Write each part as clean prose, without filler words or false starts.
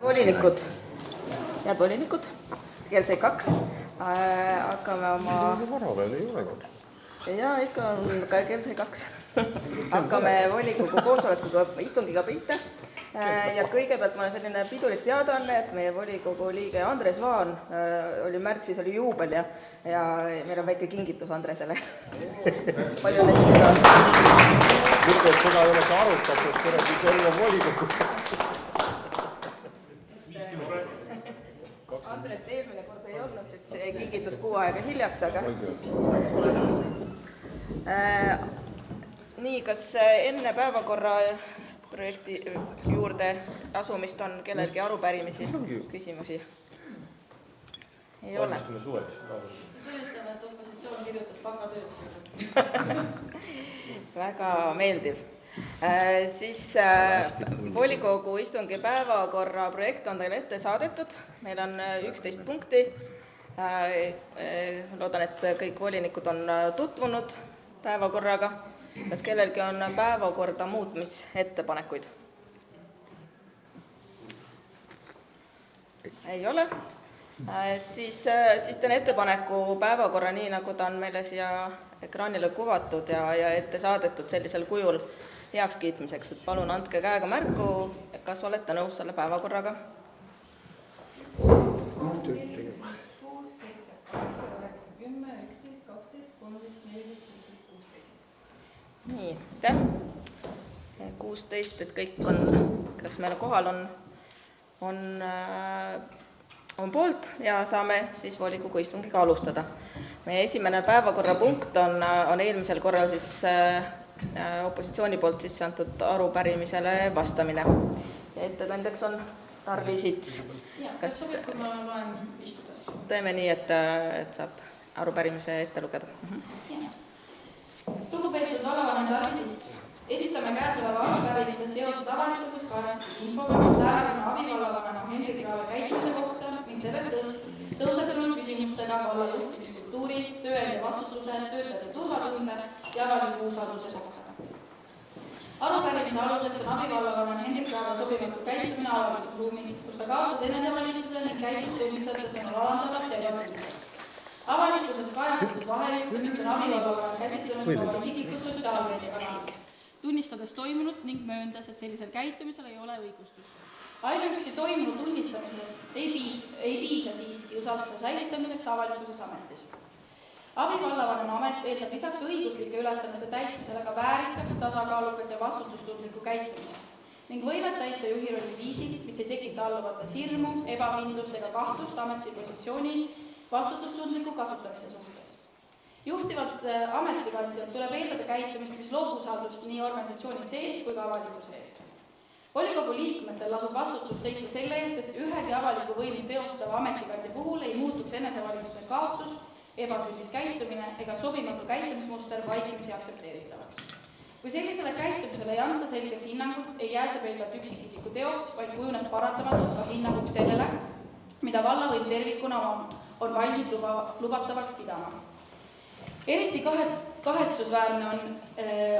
Volinikud, head volinikud, kell sai 2, hakkame oma... Vara veel ei ole kord. Jaa, ikka on, kell sai 2. Hakkame volikogu koosolekuga, istungiga pihta. Ja kõigepealt ma olen selline pidulik teadaanne, et meie volikogu liige Andres Vaan märtsis oli juubel ja meil on väike kingitus Andresele. Palju õnne sünnipäevaks. Mitte, et seda ei oleks arutatud, terve volikogu. Andres eelmine kord ei olnud, siis kingitus kuu aega hiljaks, aga... Nii, kas enne päevakorra projekti juurde asumist on kellelgi arupärimisi, küsimusi? Ei ole. Valmistume suveks. Sõnistame, et opositsioon kirjutas pangatööd. Väga meeldiv. Siis volikogu istungi päevakorra projekt on teile ette saadetud. Meil on 11 punkti. Loodan, et kõik volinikud on tutvunud päevakorraga. Kas kellelgi on päevakorda muutmisettepanekuid? Ei ole. Siis teen ettepaneku päevakorra nii, nagu ta on meile siia ekraanile kuvatud ja ette saadetud sellisel kujul heaks kiitmiseks. Palun andke käega märku, kas olete nõus selle päevakorraga? 6, 7, 8, 9, 10, 11, 12, 13, 14, 15, 16. Nii, aitäh. 16, et kõik on, kas meil kohal on poolt ja saame siis volikogu istungiga alustada. Meie esimene päevakorrapunkt on eelmisel korral siis opositsiooni poolt sisse antud arupärimisele vastamine. Ja ettekandjaks on Tarvi Sits. Kas sobib, kui ma loen istudes? Teeme nii, et saab arupärimise ette lugeda. Lugupeetud vallavanem Tarvi Sits, esitame käesoleva arupärimise seoses avalikkuses kajastatud infoga Lääneranna abivallavanema Hendrik Raave käitumise kohta ning sellest tõusetunud küsimustega valla juhtimiskultuuri, tööandja vastutuse, töötajate turvatunde ja avaliku usalduse kohta. Arupärimise aluseks on abivallavanem Hendrik Raave sobimatu käitumine avalikus ruumis, kus ta kaotas enesevalitsuse ning käitus tunnistades sõnul alandavat ja ebaselgust. Avalikkuses kajastatud vahejuhtumit on abivallavanem käsitlenud oma isiklikus sotsiaalmeediakanalis, tunnistades toimunut ning mööndas, et sellisel käitumisel ei ole õigustust. Ainuüksi toimunu tunnistamisest ei piisa siiski usalduse säilitamiseks avalikuses ametis. Abivallavanema amet eeldab lisaks õiguslike ülesannete täitmisele ka väärikat, tasakaalukat ja vastutustundlikku käitumist ning võivad täita juhi rolli viisil, mis ei tekita alluvates hirmu, ebakindlust ega kahtlust ametipositsiooni vastutustundliku kasutamise suhtes. Juhtivalt ametikandjalt tuleb eeldada käitumist, mis loob usaldust nii organisatsiooni sees kui ka avaliku sees. Volikogu liikmetel lasub vastutus seista selle eest, et ühegi avaliku võimu teostava ametikandja puhul ei muutuks enesevalitsuse kaotus, ebasündis käitumine ega sobimatu käitumismuster vaikimisi aktsepteeritavaks. Kui sellisele käitumisele ei anta selget hinnangut, ei jää see pelgalt üksikisiku teoks, vaid kujuneb paratamatult ka hinnanguks sellele, mida vallavõim tervikuna on valmis lubatavaks pidama. Eriti kahetsusväärne on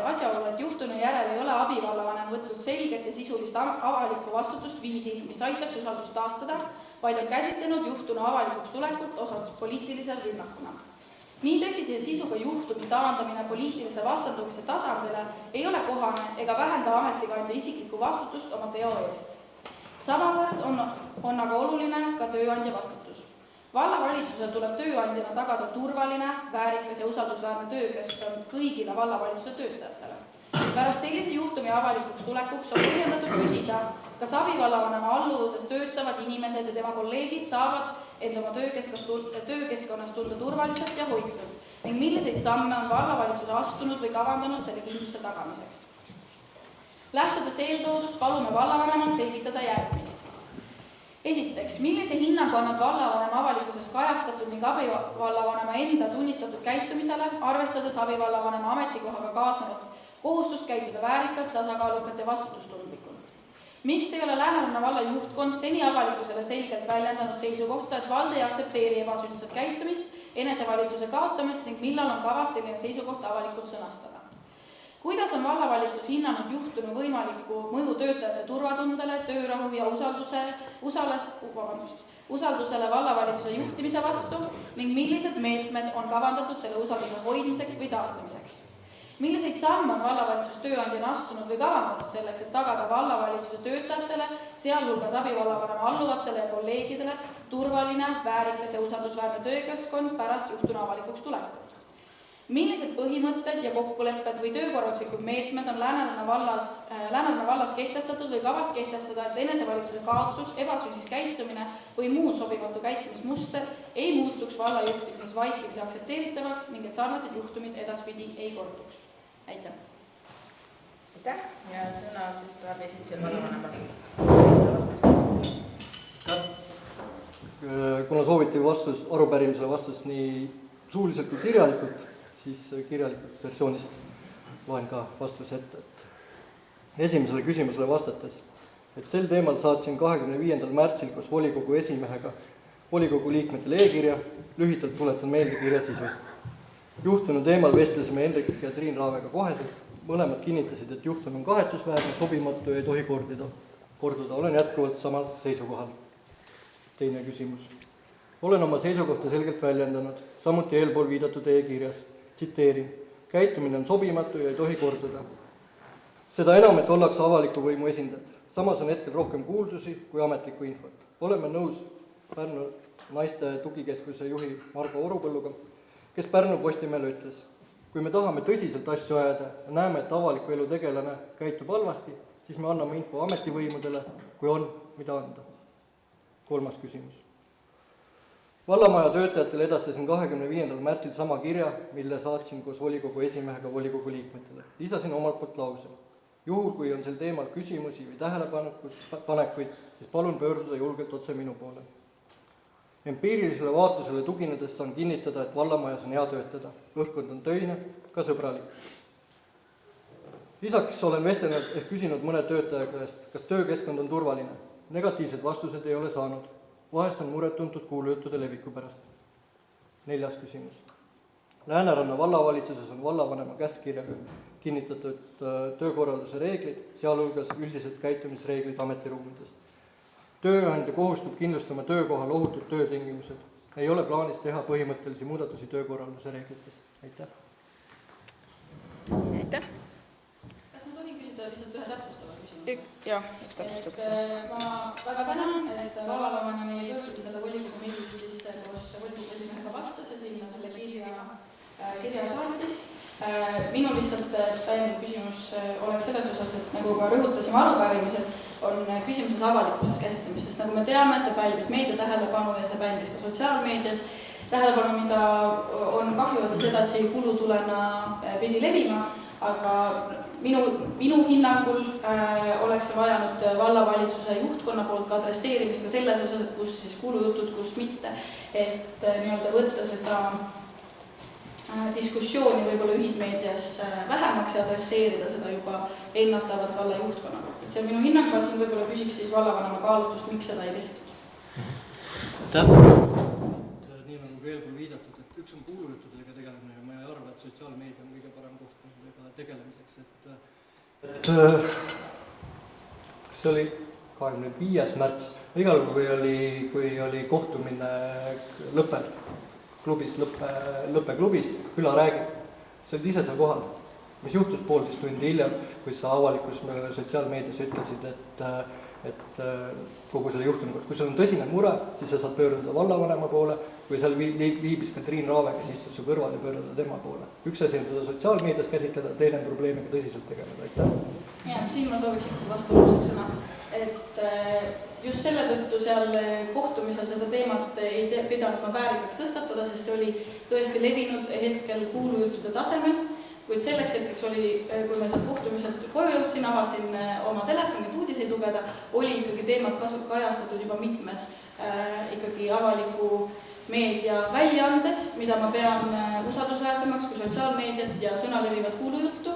asjaolu, et juhtunu järel ei ole abivallavanem võtnud selget ja sisulist avalikku vastutust viisil, mis aitaks usaldust taastada, vaid on käsitlenud juhtunu avalikuks tulekut osaks poliitilisel rünnakuna. Nii tõsise sisuga juhtumi taandamine poliitilise vastandumise tasandile ei ole kohane ega vähenda ametikandja isiklikku vastutust oma teo eest. Samavõrd on aga oluline ka tööandja vastutus. Vallavalitsusel tuleb tööandjana tagada turvaline, väärikas ja usaldusväärne töökeskkond kõigile vallavalitsuse töötajatele. Pärast sellise juhtumi avalikuks tulekuks on põhjendatud küsida, kas abivallavanema alluvuses töötavad inimesed ja tema kolleegid saavad end oma töökeskkonnas tunda turvaliselt ja hoitult ning milliseid samme on vallavalitsuse astunud või kavandanud selle kindluse tagamiseks. Lähtudes eeltoodust palume vallavanemal selgitada järgmist. Esiteks, millise hinnangu annab vallavanema avalikkuses kajastatud ning abivallavanema enda tunnistatud käitumisele, arvestades abivallavanema ametikohaga kaasanud kohustust käituda väärikalt, tasakaalukalt ja vastutustundlikult? Miks ei ole Lääneranna valla juhtkond seni avalikkusele selgelt väljendanud seisukohta, et vald ei aktsepteeri ebasündsat käitumist, enesevalitsuse kaotamist ning millal on kavas selline seisukoht avalikult sõnastada? Kuidas on vallavalitsus hinnanud juhtunu võimalikku mõju töötajate turvatundele, töörahu ja usaldusele vallavalitsuse juhtimise vastu ning millised meetmed on kavandatud selle usalduse hoidmiseks või taastamiseks? Milliseid samme on vallavalitsus tööandjana astunud või kavandatud selleks, et tagada vallavalitsuse töötajatele, sealhulgas abivallavanema alluvatele ja kolleegidele turvaline, väärikas ja usaldusväärne töökeskkond pärast juhtunu avalikuks tulekut? Millised põhimõtted ja kokkulepped või töökorralduslikud meetmed on Lääneranna vallas kehtestatud või kavas kehtestada, et enesevalitsuse kaotus, ebasündis käitumine või muu sobimatu käitumismuster ei muutuks valla juhtimises vaikimise aktsepteeritavaks ning et sarnased juhtumid edaspidi ei korduks? Aitäh! Aitäh! Ja sõna on siis tuleb esitusel vallavanemal. Kuna sooviti arupärimisele vastust nii suuliselt kui kirjalikult, siis kirjalikult versioonist loen ka vastuse ette. Esimesele küsimusele vastates, et sel teemal saatsin 25. märtsil koos volikogu esimehega volikogu liikmetele e-kirja, lühidalt tuletan meelde kirja sisu. Juhtunu teemal vestlesime Hendrik ja Triin Raavega koheselt, mõlemad kinnitasid, et juhtunu on kahetsusväärne, sobimatu ja ei tohi korduda. Olen jätkuvalt samal seisukohal. Teine küsimus. Olen oma seisukohta selgelt väljendanud, samuti eelpool viidatud e-kirjas. Tsiteerin, käitumine on sobimatu ja ei tohi korduda. Seda enam, et ollakse avaliku võimu esindajad. Samas on hetkel rohkem kuuldusi kui ametlikku infot. Oleme nõus Pärnu naiste tugikeskuse juhi Margo Orupõlluga, kes Pärnu Postimehele ütles, kui me tahame tõsiselt asju ajada ja näeme, et avaliku elu tegelane käitub halvasti, siis me anname info ametivõimudele, kui on, mida anda. Kolmas küsimus. Vallamaja töötajatele edastasin 25. märtsil sama kirja, mille saatsin koos volikogu esimehega volikogu liikmetele. Lisasin omalt poolt lause. Juhul, kui on sel teemal küsimusi või tähelepanekuid, siis palun pöörduda julgelt otse minu poole. Empiirilisele vaatlusele tuginedes saan kinnitada, et vallamajas on hea töötada. Õhkkond on töine, ka sõbralik. Lisaks olen vestelnud ehk küsinud mõne töötaja käest, kas töökeskkond on turvaline. Negatiivsed vastused ei ole saanud. Vahest on muret tuntud kuulujuttude leviku pärast. 4. küsimus. Lääneranna vallavalitsuses on vallavanema käskkirjaga kinnitatud töökorralduse reeglid, sealhulgas üldised käitumisreeglid ametiruumides. Tööandja kohustub kindlustama töökohal ohutud töötingimused. Ei ole plaanis teha põhimõttelisi muudatusi töökorralduse reeglites. Aitäh! Aitäh! Kas ma tohin küsida lihtsalt ühe täpsustava küsimuse? Jah, üks täpsustab. Ma väga tänan, et vallavanem ei pöördunud selle volikogu meeldistisse koos volikogu esimehega vastas ja sinna selle kirja saatis. Minu lihtsalt täiendav küsimus oleks selles osas, et nagu ka rõhutasime arupärimises, on küsimuses avalikkuses käsitlemist, sest nagu me teame, see pälvis meedia tähelepanu ja see pälvis ka sotsiaalmeedias tähelepanu, mida on kahju, et see edasi kulutulena pidi levima, aga minu hinnangul oleks vajanud vallavalitsuse juhtkonna poolt ka adresseerimist ka selles osas, et kus siis kulujutud, kus mitte, et nii-öelda võtta seda diskussiooni võib-olla ühismeedias vähemaks ja adresseerida seda juba ennatavat valla juhtkonna poolt. See on minu hinnang, ma siin võib-olla küsiks siis vallavanema kaalutlust, miks seda ei tehtud. Nii nagu eelpool viidatud, et üks on kuulujuttudega tegelemine ja ma ei arva, et sotsiaalmeedia on kõige parem koht nendega tegelemiseks. See oli 25. märts, igal kui oli kohtumine lõppeklubis, küla räägib. See olid ise seal kohal, mis juhtus 1,5 tundi hiljem, kui sa avalikus sotsiaalmeedias ütlesid, et kogu selle juhtunud. Kui sul on tõsine mure, siis sa saad pöörduda vallavanema poole, kui seal viibis ka Triin Raave, kes istus su kõrval ja pöörduda tema poole. Üks asi on seda sotsiaalmeedias käsitleda, teine probleemiga tõsiselt tegeleda. Aitäh! Ja, siin ma sooviksin vastuoluks sõna, et just selle tõttu seal kohtumisel seda teemat ei pidanud ma väärikaks tõstatada, sest see oli tõesti levinud hetkel kuulujuttude tasemel, kuid selleks hetkeks oli, kui me sealt kohtumiselt koju jõudsin, avasin oma telefonit uudiseid lugeda, oli ikkagi teemat kajastatud juba mitmes ikkagi avaliku meedia väljaandes, mida ma pean usaldusväärsemaks kui sotsiaalmeediat ja sõna levivat kuulujuttu.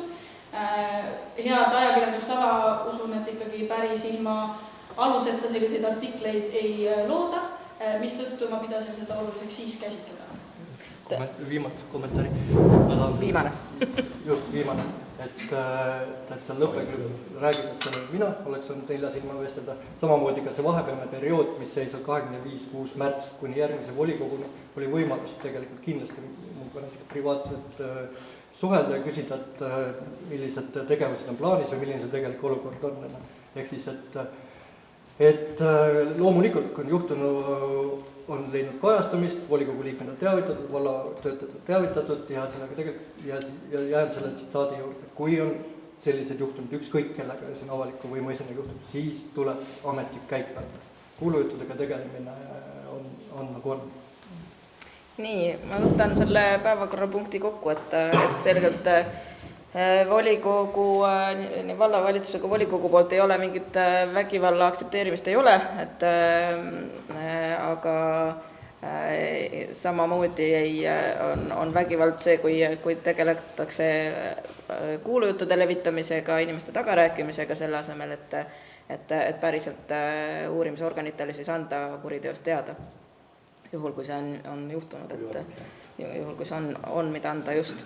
Head ajakirjandustava usun, et ikkagi päris ilma aluseta selliseid artikleid ei looda, mis tõttu ma pidasin seda oluliseks siis käsitleda. Viimane kommentaari. Viimane. Just viimane. et seal lõppeküll räägib, et seal mina oleks olnud 4 silma vestelda, samamoodi ka see vahepealne periood, mis seisab 25. märts kuni järgmise volikoguni, oli võimalus tegelikult kindlasti minuga näiteks privaatselt suhelda ja küsida, et millised tegevused on plaanis või milline see tegelik olukord on. Ehk siis, et loomulikult on juhtunu on leidnud kajastamist, volikogu liikmed on teavitatud, vallatöötajad on teavitatud ja sellega tegelikult ja jään selle tsitaadi juurde. Kui on sellised juhtumid ükskõik kellega ja see on avaliku võimu esindaja juhtum, siis tuleb ametlik käik anda. Kuulujuttudega tegelemine on nagu on. Nii, ma võtan selle päevakorrapunkti kokku, et selgelt volikogu, nii vallavalitsusega volikogu poolt ei ole mingit vägivalla aktsepteerimist ei ole, aga samamoodi on vägivald see, kui tegeletakse kuulujuttude levitamisega, inimeste tagarääkimisega selle asemel, et päriselt uurimisorganitele siis anda kuriteost teada. Juhul, kui see on juhtunud, juhul, kui see on mida anda just.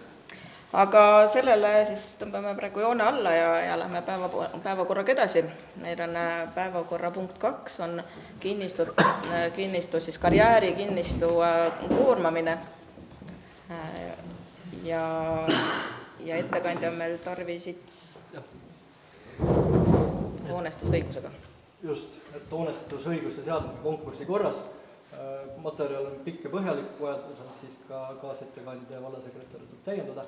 Aga sellele siis tõmbame praegu joone alla ja lähme päevakorraga edasi. Meil on päevakorrapunkt 2, on kinnistu siis karjäärikinnistu koormamine. Ja ettekandja on meil Tarvi Sits hoonestusõigusega. Just, et hoonestusõiguse seadme konkursi korras. Materjal on pikk ja põhjalik, vajadusel siis ka kaasettekandja ja vallasekretär tuleb täiendada.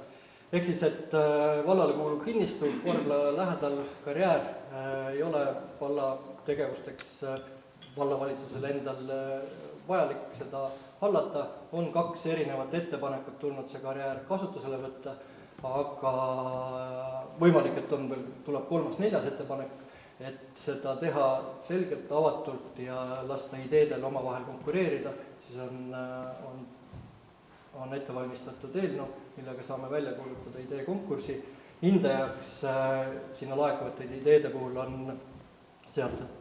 Ehk siis, et vallale kuulub kinnistu, Vargla lähedal karjäär ei ole valla tegevusteks vallavalitsusel endal vajalik seda hallata. On 2 erinevat ettepanekut tulnud see karjäär kasutusele võtta, aga võimalik, et tuleb 3., 4. ettepanek, et seda teha selgelt, avatult ja lasta ideedel omavahel konkureerida, siis on ette valmistatud eelnõu, millega saame välja kuulutada ideekonkursi. Hindajaks sinna laekuvate ideede puhul on seatud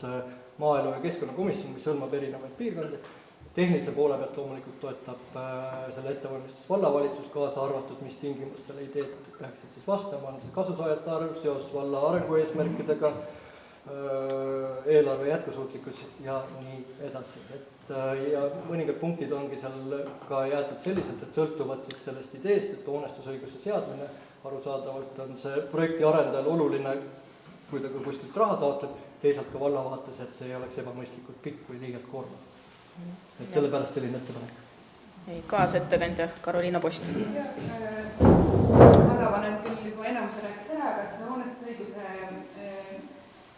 maaelu- ja keskkonnakomisjon, mis hõlmab erinevaid piirkondi. Tehnilise poole pealt loomulikult toetab selle ettevalmistus vallavalitsus, kaasa arvatud, mis tingimustele ideed peaksid siis vastama, on kasusaajate arv, seos valla arengueesmärkidega, eelarve jätkusuutlikkus ja nii edasi. Ja mõningad punktid ongi seal ka jäetud selliselt, et sõltuvad siis sellest ideest, et hoonestusõiguse seadmine arusaadavalt on see projekti arendajal oluline, kui ta kuskilt raha taotleb, teisalt ka valla vaates, et see ei oleks ebamõistlikult pikk või liigelt koormav. Et selle pärast selline ettepanek. Kaasettekandja Karoliina Post. Vallavanem küll juba enamuse rääkis ära, aga see hoonestusõiguse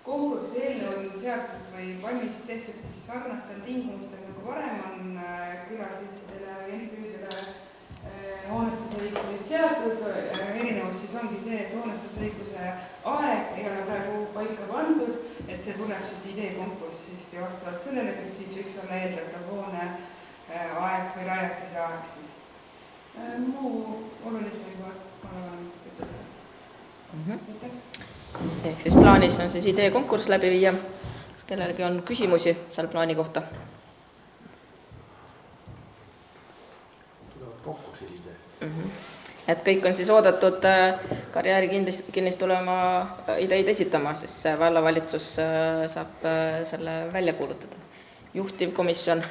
konkursi eelnõu on seatud või valmis tehtud siis sarnastel tingimustel, nagu varem on külaseltsidele ja MTÜ-dele hoonestusõiguseid seatud. Erinevus siis ongi see, et hoonestusõiguse aeg ei ole praegu paika pandud, et see tuleb siis ideekonkursist ja vastavalt sellele, kus siis võiks olla eeldatav hoone aeg või rajatise aeg siis. Muu olulisem juba vallavanem ütles ära. Ehk siis plaanis on siis ideekonkurss läbi viia. Kas kellelgi on küsimusi seal plaani kohta? Konkursi idee. Et kõik on siis oodatud karjäärikinnistule oma ideid esitama, siis vallavalitsus saab selle välja kuulutada. Juhtivkomisjon.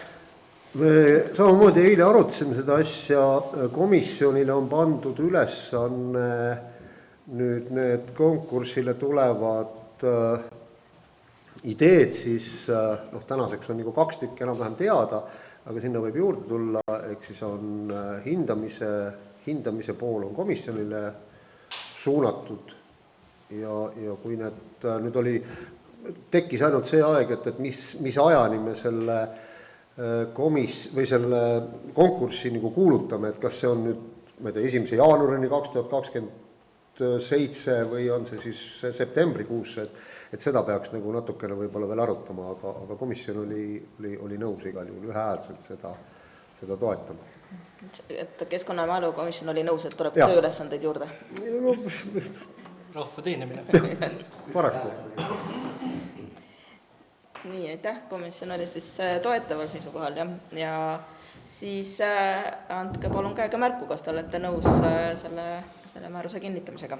Me samamoodi eile arutasime seda asja, komisjonile on pandud ülesanne nüüd need konkursile tulevad ideed siis, tänaseks on nagu 2 tükki enam-vähem teada, aga sinna võib juurde tulla, ehk siis on hindamise pool on komisjonile suunatud ja kui nüüd tekkis ainult see aeg, et mis ajani me selle selle konkurssi nagu kuulutame, et kas see on nüüd, ma ei tea, 1. jaanuarini 2027 või on see siis septembrikuus, et seda peaks nagu natukene võib-olla veel arutama, aga komisjon oli nõus igal juhul ühehäälselt seda toetama. Et keskkonna- ja maaelukomisjon oli nõus, et tuleb tööülesandeid juurde? Rahva teenimine. Paraku. Nii, aitäh, komisjon oli siis toetaval seisukohal ja siis andke palun käega märku, kas te olete nõus selle määruse kinnitamisega.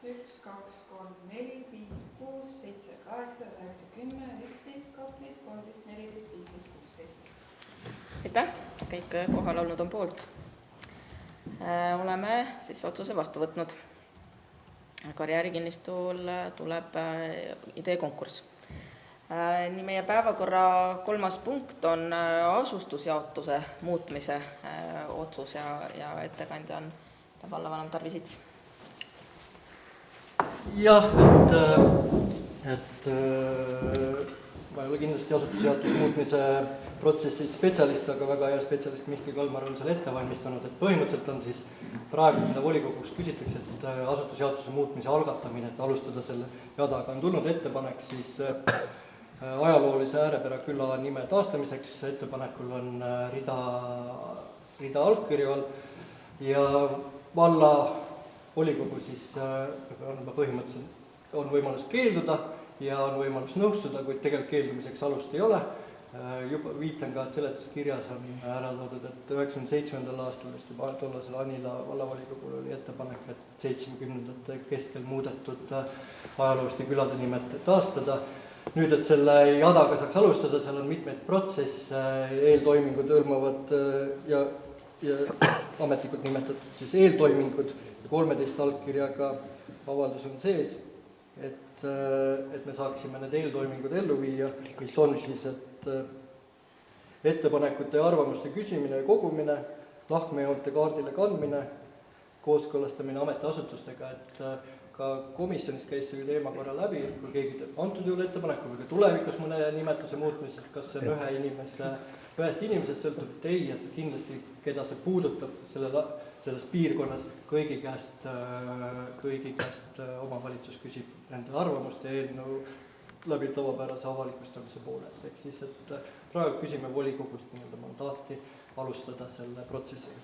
1, 2, 3, 4, 5, 6, 7, 8, 9, 10, 11, 12, 13, 14, 15, 16. aitäh, kõik kohal olnud on poolt. Oleme siis otsuse vastu võtnud. Karjäärikinnistul tuleb ideekonkurss. Nii meie päevakorra 3. punkt on asustusjaotuse muutmise otsus ja ettekandja on vallavanem Tarvi Sits. jah, et ma ei ole kindlasti asutusjaotuse muutmise protsessi spetsialist, aga väga hea spetsialist Mihkel Kalmar on selle ette valmistanud, et põhimõtteliselt on siis praegu, mida volikogus küsitakse, et asutusjaotuse muutmise algatamine, et alustada selle jadaga on tulnud ettepanek siis ajaloolise Äärepere küla nime taastamiseks. Ettepanekul on rida allkirju all ja valla volikogu siis põhimõtteliselt on võimalus keelduda ja on võimalus nõustuda, kuid tegelikult keeldumiseks alust ei ole. Juba viitan ka, et seletuskirjas on ära toodud, et 97. aastal vist juba tollasel Anila vallavolikogul oli ettepanek, et 70. keskel muudetud ajalooliste külade nimed taastada. Nüüd, et selle jadaga saaks alustada, seal on mitmeid protsesse, eeltoimingud hõlmavad ja ametlikult nimetatud siis eeltoimingud ja 13 allkirjaga avaldus on sees, et me saaksime need eeltoimingud ellu viia, mis on siis, et ettepanekute ja arvamuste küsimine ja kogumine, lahkmejoonte kaardile kandmine, kooskõlastamine ametiasutustega, et ka komisjonis käis see teema korra läbi, et kui keegi teeb antud juhul ettepaneku või ka tulevikus mõne nimetuse muutmisest, kas see on ühest inimesest sõltub, et ei, et kindlasti, keda see puudutab selles piirkonnas, kõigi käest omavalitsus küsib nende arvamust ja eelnõu läbi tavapärase avalikustamise poole. Ehk siis, et praegu küsime volikogult mandaati alustada selle protsessiga.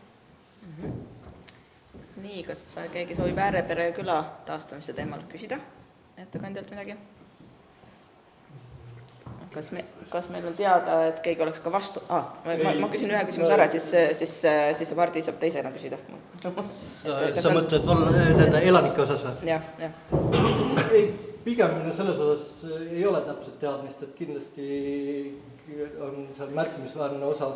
Nii, kas keegi soovib Äärepere küla taastamise teemal küsida ettekandjalt midagi? Kas meil on teada, et keegi oleks ka vastu? Ma küsin ühe küsimuse ära, siis Mardi saab teisena küsida. Sa mõtled elanike osas või? Jah. Ei, pigem selles osas ei ole täpselt teadmist, et kindlasti on seal märkimisväärne osa,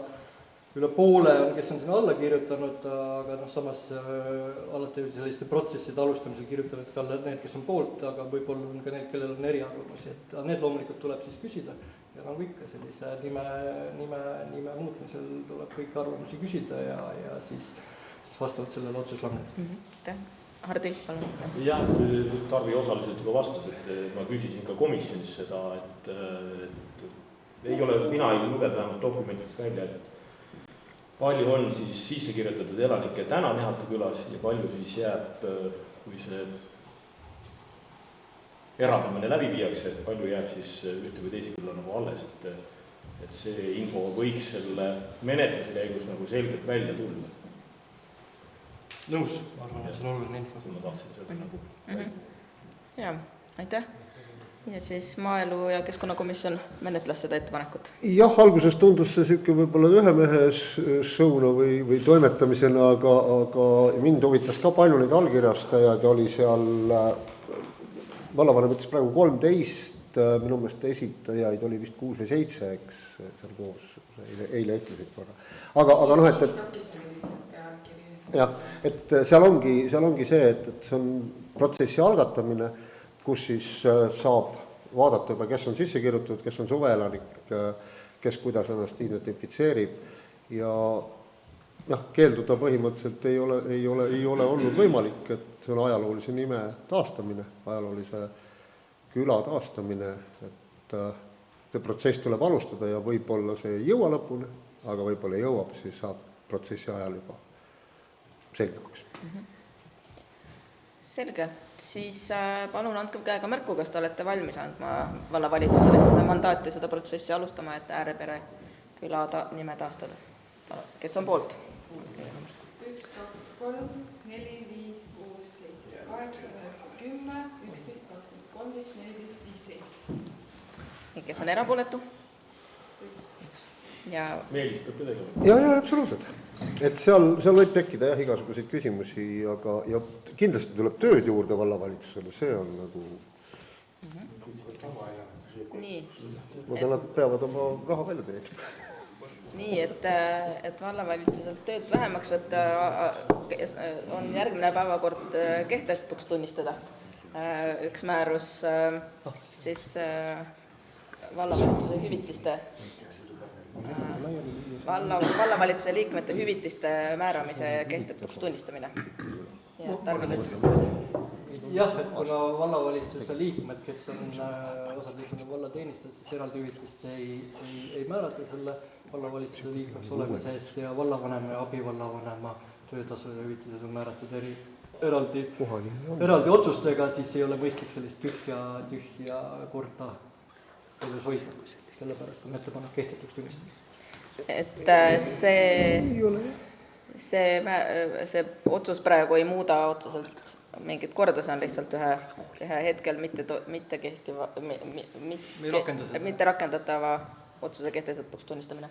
üle poole on, kes on sinna alla kirjutanud, aga samas alati selliste protsesside alustamisel kirjutavad ka need, kes on poolt, aga võib-olla on ka need, kellel on eriarvamusi, et need loomulikult tuleb siis küsida ja nagu ikka sellise nime muutmisel tuleb kõiki arvamusi küsida ja siis vastavalt sellele otsus langetada. Hardi, palun. Jah, Tarvi osaliselt juba vastas, et ma küsisin ka komisjonis seda, et mina ei lugenud vähemalt dokumentidest välja, et palju on siis sisse kirjutatud elanikke täna Nihatu külas ja palju siis jääb, kui see eraldamine läbi viiakse, palju jääb siis ühte või teise külla nagu alles, et see info võiks selle menetluse käigus nagu selgelt välja tulla. Nõus, ma arvan, et see on oluline info. Ma tahtsin seda nagu Jaa, aitäh. Ja siis Maaelu- ja Keskkonnakomisjon menetles seda ettepanekut. Jah, alguses tundus see siuke võib-olla ühe mehe sõuna või toimetamisena, aga mind huvitas ka palju neid allkirjastajaid, oli seal, vallavanem ütles praegu 13, minu meelest esitajaid oli vist 6 või 7, eks seal koos, eile ütlesid korra. Aga noh, et seal ongi see, et see on protsessi algatamine, kus siis saab vaadata, kes on sisse kirjutatud, kes on suveelanik, kes kuidas ennast identifitseerib ja keelduda põhimõtteliselt ei ole olnud võimalik, et see on ajaloolise nime taastamine, ajaloolise küla taastamine, et see protsess tuleb alustada ja võib-olla see ei jõua lõpuni, aga võib-olla jõuab, siis saab protsessi ajal juba selgemaks. Selge. Siis palun andke käega märku, kas te olete valmis andma vallavalitsusele seda mandaati seda protsessi alustama, et Äärepere küla nime taastada. Kes on poolt? 1, 2, 3, 4, 5, 6, 7, 8, 9, 10, 11, 12, 13, 14, 15. Kes on erapooletu? Ja Meelis peab ka tegema. Ja, absoluutselt. et seal võib tekkida jah, igasuguseid küsimusi, aga ja kindlasti tuleb tööd juurde vallavalitsusele, see on nagu nii, aga nad peavad oma raha välja teenima. nii, et vallavalitsuselt tööd vähemaks võtta, on järgmine päevakord kehtetuks tunnistada. Üks määrus siis vallavalitsuse hüvitiste, vallavalitsuse liikmete hüvitiste määramise kehtetuks tunnistamine. Ja jah, et kuna vallavalitsuse liikmed, kes on osad liikmed vallateenistajad, siis eraldi hüvitist ei määrata selle vallavalitsuse liikmeks olemise eest ja vallavanema ja abivallavanema töötasu ja hüvitised on määratud eraldi otsustega, siis ei ole mõistlik sellist tühja korda kodus hoida. Sellepärast on ettepanek kehtetuks tunnistada. et see otsus praegu ei muuda otseselt mingit korda, see on lihtsalt ühe hetkel mitte kehtiva, mitte rakendatava otsuse kehtetuks tunnistamine.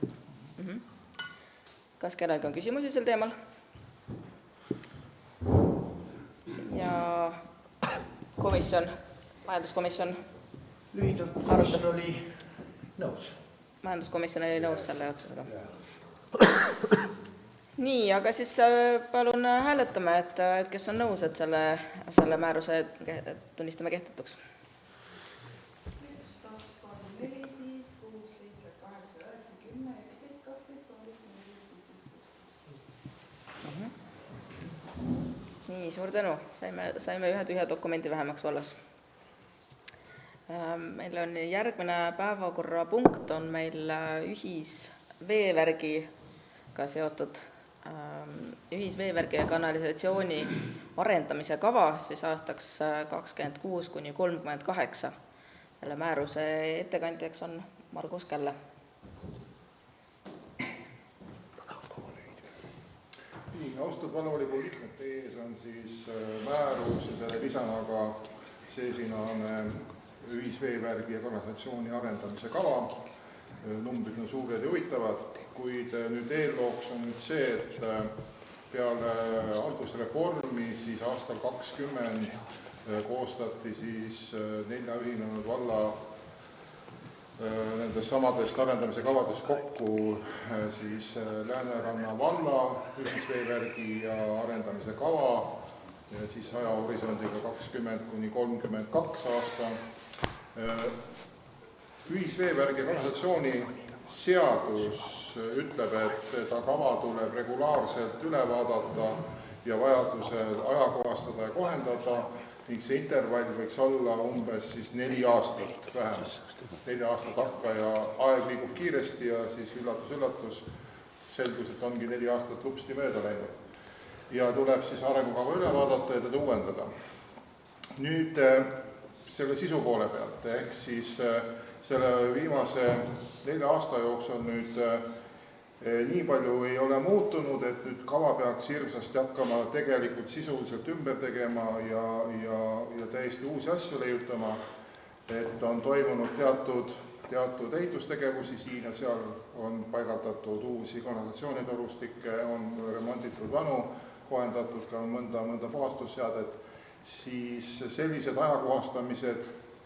Kas kellelgi on küsimusi sel teemal? Ja komisjon, majanduskomisjon lühidalt komisjon oli nõus. Majanduskomisjon oli nõus selle otsusega. Nii, aga siis palun hääletame, et kes on nõus, et selle määruse tunnistame kehtetuks. Nii, suur tänu. Saime ühe tühja dokumendi vähemaks vallas. Meil on järgmine päevakorrapunkt on meil ühisveevärgiga seotud ühisveevärgi ja kanalisatsiooni arendamise kava siis aastaks 26–38. Selle määruse ettekandjaks on Margus Källe. Austatud vallavolikogu liikmed, teie ees on siis määrus ja selle lisana ka seesinane ühisveevärgi ja kanalisatsiooni arendamise kava. Numbrid on suured ja huvitavad, kuid nüüd eellooks on nüüd see, et peale haldusreformi siis aastal 2020 koostati siis 4 ühinenud valla nendest samadest arendamise kavadest kokku siis Lääneranna valla ühisveevärgi ja arendamise kava ja siis ajahorisondiga 20–32 aasta. Ühisveevärgi ja kanalisatsiooni seadus ütleb, et seda kava tuleb regulaarselt üle vaadata ja vajadusel ajakohastada ja kohendada ning see intervall võiks olla umbes siis 4 aastat vähemalt. 4 aasta takka ja aeg liigub kiiresti ja siis üllatus, selgus, et ongi 4 aastat lupsti mööda läinud. Ja tuleb siis arengukava üle vaadata ja teda uuendada. Nüüd selle sisu poole pealt, ehk siis selle viimase 4 aasta jooksul nüüd nii palju ei ole muutunud, et nüüd kava peaks hirmsasti hakkama tegelikult sisuliselt ümber tegema ja täiesti uusi asju leiutama, et on toimunud teatud ehitustegevusi siin ja seal on paigaldatud uusi kanalisatsioonitorustikke, on remonditud vanu, kohendatud ka mõnda puhastusseadet, siis sellised ajakohastamised,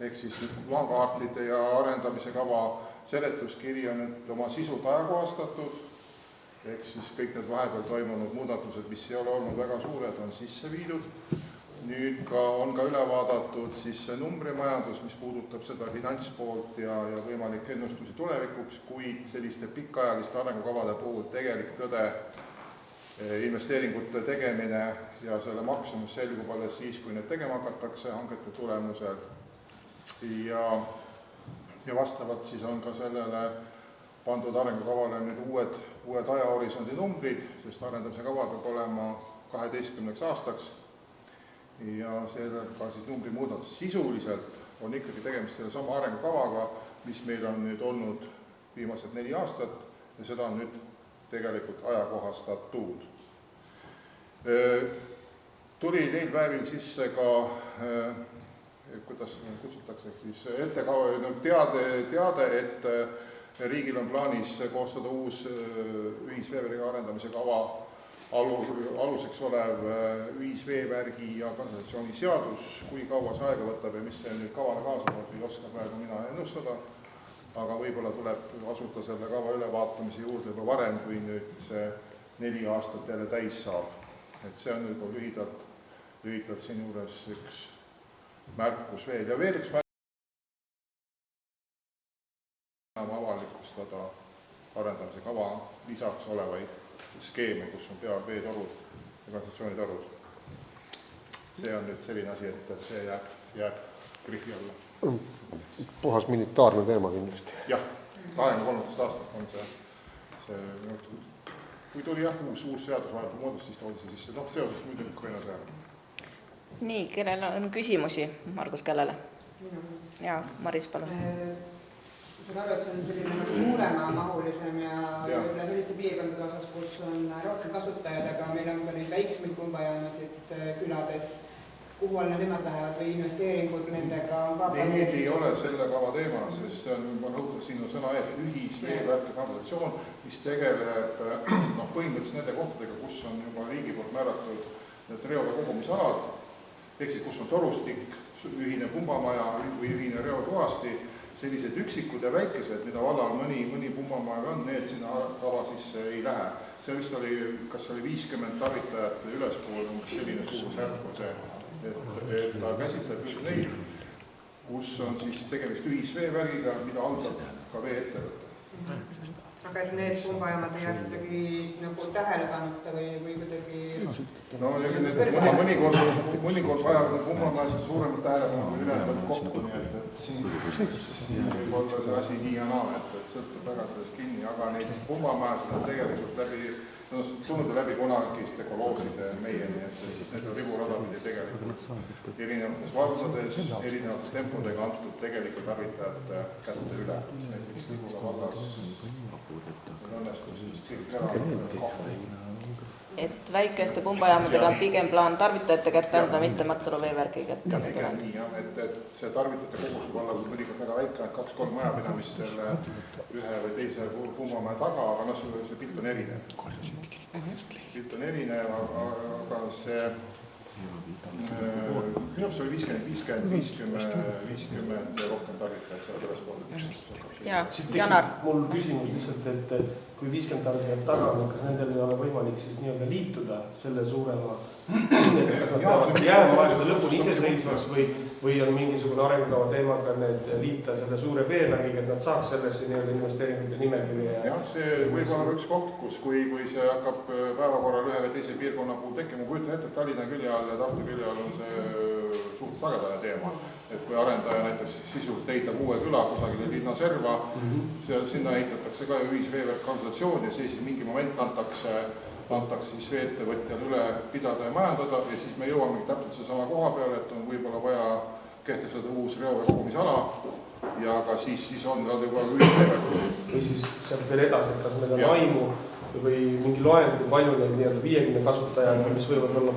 ehk siis maakaartide ja arendamise kava seletuskiri on nüüd oma sisult ajakohastatud, ehk siis kõik need vahepeal toimunud muudatused, mis ei ole olnud väga suured, on sisse viidud. Nüüd on ka üle vaadatud siis see numbrimajandus, mis puudutab seda finantspoolt ja võimalik ennustusi tulevikuks, kuid selliste pikaajaliste arengukavade puhul tegelik tõde investeeringute tegemine ja selle maksumus selgub alles siis, kui need tegema hakatakse hangete tulemusel. Ja vastavalt siis on ka sellele pandud arengukavale nüüd uued ajahorisondi numbrid, sest arendamise kava peab olema 12 aastaks ja sellega siis numbri muudatus. Sisuliselt on ikkagi tegemist selle sama arengukavaga, mis meil on nüüd olnud viimased 4 aastat ja seda on nüüd tegelikult ajakohastatud. Tuli neil päevil sisse ka, kuidas kutsutakse, siis teade, et riigil on plaanis koostada uus ühisveevärgi arendamise kava aluseks olev ühisveevärgi ja kanalisatsiooni seadus, kui kaua see aega võtab ja mis see nüüd kavale kaasa tuleb, ei oska praegu mina ennustada, aga võib-olla tuleb asuda selle kava ülevaatamise juurde juba varem, kui nüüd see 4 aastat jälle täis saab. Et see on nüüd lühidalt siin juures üks märkus veel ja veel üks märkus avalikustada arendamise kava lisaks olevaid skeeme, kus on veetorud ja kanalisatsioonitorud. See on nüüd selline asi, et see jääb grifi alla. Puhas militaarne teema kindlasti. Jah, 23. aastat on see kui tuli uus seadus vahetu moodus, siis toodi see sisse. Seoses muidu Ukraina sõjaga. Nii, kellel on küsimusi? Margus, kellele? Jaa, Maris, palun. Saan aru, et see on selline suurema mahulisem ja võib-olla selliste piirkondade osas, kus on rohkem kasutajad, aga meil on ka neid väiksemaid pumbajaamasid külades, kuhu alla nemad lähevad või investeeringud nendega on ka Need ei ole selle kava teema, sest see on, ma rõhutan, siin on sõna ees, ühisveevärk ja kanalisatsioon, mis tegeleb põhimõtteliselt nende kohtadega, kus on juba riigi poolt määratud need reovee kogumisalad, ehk siis kus on torustik, ühine pumbamaja või ühine reotuhasti, sellised üksikud ja väikesed, mida vallal mõni pumbamaja on, need sinna kava sisse ei lähe. See vist oli, kas oli 50 tarvitajat ülespool, selline suurusjärk on see, et ta käsitleb just neid, kus on siis tegemist ühisveevärgiga, mida haldab ka vee-ettevõte. Aga et need pumbajaamad ei jääb kuidagi nagu tähelepanuta või kuidagi... No mõnikord vajab pumbamaja suuremat tähelepanu kui ülejäänud kokku, nii et siin võib olla see asi nii ja naa, et sõltub väga sellest kinni, aga neid pumbamajasid on tegelikult tulnud läbi kunagiste kolooside meieni, et siis need riburadapidi tegelikult erinevates valdades, erinevates tempodega antud tegelikult tarvitajate kätte üle. Näiteks Ribula vallas õnnestus vist kõik ära et väikeste pumbajaamadega on pigem plaan tarvitajate kätte anda, mitte Matsalu veevärgi kätte. Pigem nii, jah, et see tarvitajate kogus võib olla mõnikord väga väike, 2-3 majapidamist selle ühe või teise pumbamaja taga, aga see pilt on erinev. Pilt on erinev, aga see minu arust oli 50 rohkem tarvitajad seal ülespool. Jaa, Janar. Mul küsimus lihtsalt, et kui 50 tarvitajad taga on, kas nendel ei ole võimalik siis nii-öelda liituda selle suurema, kas nad peavad jääma aegade lõpuni iseseisvaks või on mingisugune arengukava teemaga need liita selle suure veevärgiga, et nad saaks sellesse nii-öelda investeeringute nimekirja? Jah, see võib olla üks koht, kus kui see hakkab päevakorral ühe või teise piirkonna puhul tekkima, kujutan ette, et Tallinna külje all ja Tartu külje all on see suht sagedane teema. Et kui arendaja näiteks sisult ehitab uue küla kusagile linna serva, sinna ehitatakse ka ühisveevärk kanalisatsioon ja siis mingi moment antakse siis vee-ettevõtjal üle pidada ja majandada ja siis me jõuamegi täpselt seesama koha peale, et on võib-olla vaja kehtestada uus reovee kogumisala ja ka siis on nad juba ühisveevärk. Või siis sealt veel edasi, et kas meil on aimu või mingi loeng, kui palju neid nii-öelda 50 kasutajaga, mis võivad olla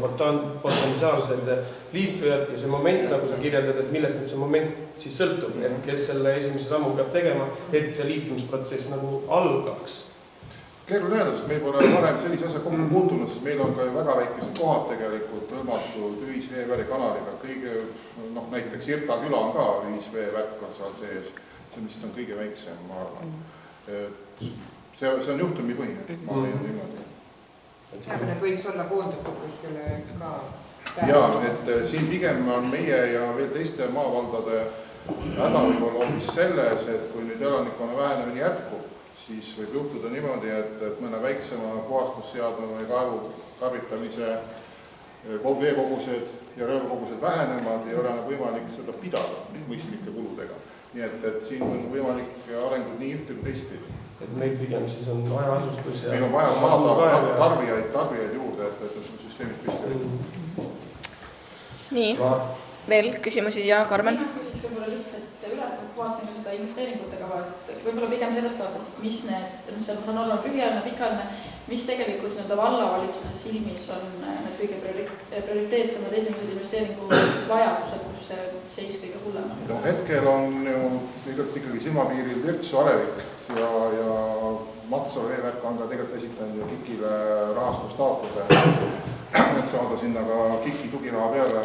potentsiaalsed liitujad ja see moment, nagu sa kirjeldad, et millest nüüd see moment siis sõltub, et kes selle esimese sammu peab tegema, et see liitumisprotsess nagu algaks. Keeruline öelda, sest meil pole varem sellise asja kokku puutunud, sest meil on ka ju väga väikesed kohad tegelikult hõlmatud ühisveevärgi kanaliga. Kõige, näiteks Irta küla on ka ühisveevärk on seal sees, see vist on kõige väiksem, ma arvan. See on juhtumipõhine, ma leian niimoodi. Need võiks olla koondatud kuskile ka jaa, et siin pigem on meie ja veel teiste maavaldade häda võib-olla hoopis selles, et kui nüüd elanikkonna vähenemine jätkub, siis võib juhtuda niimoodi, et mõne väiksema puhastusseadme või kaevu tarvitamise veekogused ja röövkogused vähenevad ja ei ole võimalik seda pidada mõistlike kuludega. Nii et siin on võimalik arengud nii ühte kui teistpidi. Et meil pigem siis on vaja asustus ja... Meil on vaja saada tarbijaid juurde, et süsteemid püsti. Nii, veel küsimusi ja Karmen? Küsiks võib-olla lihtsalt üle, vaatasin seda investeeringute kava, et võib-olla pigem sellest vaatas, mis need, see on olnud lühiajaline, pikaajaline, mis tegelikult vallavalitsuse silmis on need kõige prioriteetsemad esimesed investeeringuvajadused, kus see seis kõige hullem on? Hetkel on ju ikkagi silmapiiril Virtsu Alevik ja Matso veevärk on ka tegelikult esitanud ju KIK-ile rahastustaotluse, et saada sinna ka KIK-i tugiraha peale,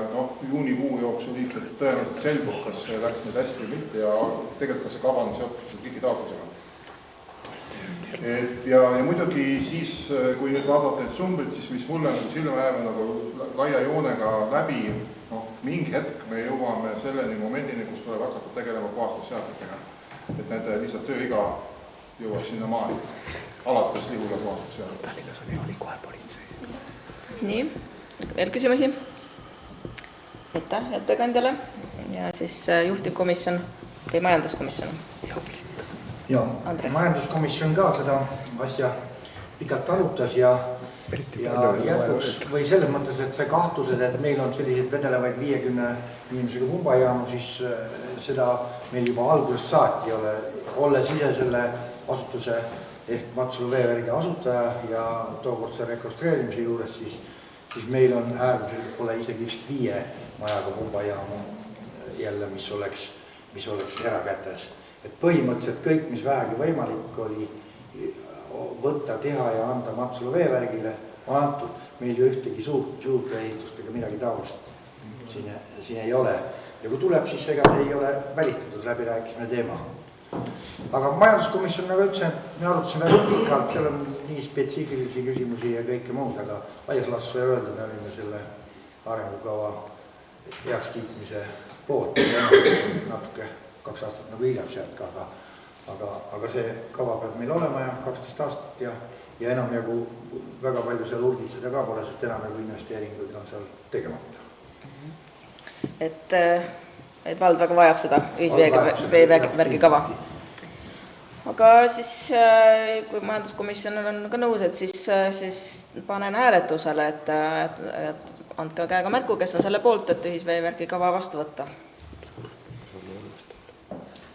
juunikuu jooksul ilmselt tõenäoliselt selgub, kas see läks nüüd hästi või mitte ja tegelikult ka see kava on seotud KIK-i taotlusega. Ja muidugi siis, kui nüüd vaadata need sumbrid, siis mis mulle silma jääb nagu laia joonega läbi, mingi hetk me jõuame selleni momendini, kus tuleb hakata tegelema puhastusseadmetega. Et nende lihtsalt tööiga jõuab sinna maani, alates Lihula puhastusseadmetega. Nii, veel küsimusi? Aitäh ettekandjale ja siis juhtivkomisjon või majanduskomisjon. Ja, majanduskomisjon ka seda asja pikalt arutas ja jätkuks või selles mõttes, et see kahtlused, et meil on sellised vedelevaid 50 inimesega pumbajaamu, siis seda meil juba algusest saati ei ole. Olles ise selle asutuse ehk Matsalu veevärgi asutaja ja tookordse rekonstrueerimise juures, siis meil on äärmiselt pole isegi vist 5 majaga pumbajaamu jälle, mis oleks erakätes. Et põhimõtteliselt kõik, mis vähegi võimalik oli võtta, teha ja anda Matsalu veevärgile, on antud. Meil ju ühtegi suurt ehitustega midagi taolist siin ei ole. Ja kui tuleb, siis ega ei ole välistatud läbi rääkisime teema. Aga majanduskomisjon, nagu ütlesin, me arutasime väga pikalt, seal on nii spetsiifilisi küsimusi ja kõike muud, aga laias laastus võib öelda, me olime selle arengukava heakskiitmise poolt natuke 2 aastat nagu hiljem sealt ka, aga see kava peab meil olema ja 12 aastat ja enam jagu väga palju seal urgitseda ka pole, sest enam jagu investeeringuid on seal tegemata. Et vald väga vajab seda ühisveevärgi kava. Aga siis, kui majanduskomisjon on ka nõus, et siis panen hääletusele, et andke käega märku, kes on selle poolt, et ühisveevärgi kava vastu võtta.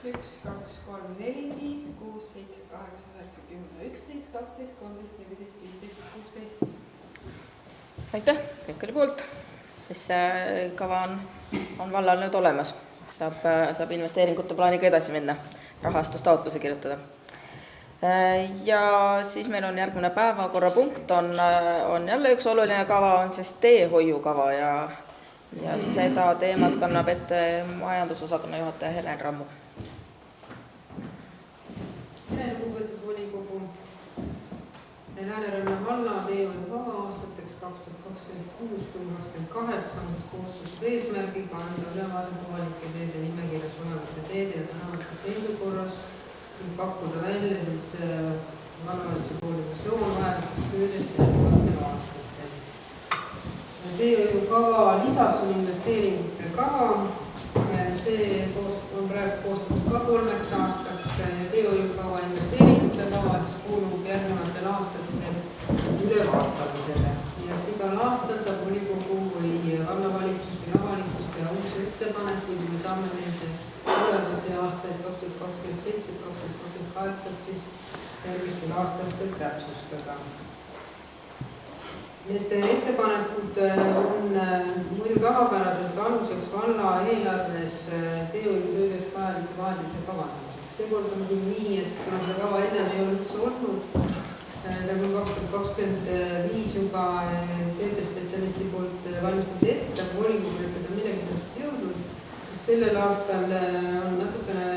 1, 2, 3, 4, 5, 6, 7, 8, 9, 10, 11, 12, 13, 14, 15, 16. Aitäh, kõik oli poolt. Siis kava on vallal nüüd olemas. Saab investeeringute plaaniga edasi minna, rahastustaotluse kirjutada. Ja siis meil on järgmine päevakorrapunkt, on jälle üks oluline kava, on siis teehoiukava ja seda teemat kannab ette majandusosakonna juhataja Helen Rammu. Lugupeetud volikogu, Lääneranna valla teehoiukava aastateks 2026–2028 koostatud eesmärgiga anda ülevaade kohalike teede nimekirjas olevate teede ja tänavate seisukorrast ning pakkuda välja vallavalitsuse poole visioon vajalikest töödest järgnevatel aastatel. Teehoiukava lisaks on investeeringute kava. See on praegu koostatud ka 3 aastaks. Teehoiukava investeeringute kava kuulub järgnevatel aastatel ülevaatamisele. Ja igal aastal saab volikogu või vallavalitsus või avalikkus teha uusi ettepanekuid, me saame neid tulevasi aastaid 2027-2028 siis järgmistel aastatel täpsustada. Need ettepanekud on muidu tavapäraselt aluseks valla eelarves teehoiutöödeks vajalike vahendite kavandamiseks. Seekord on küll nii, et kuna seda kava ennem ei ole üldse olnud, nagu 2025 juba teedespetsialisti poolt valmistatud ette, volikogu ette millegi tõesti jõudnud, siis sellel aastal on natukene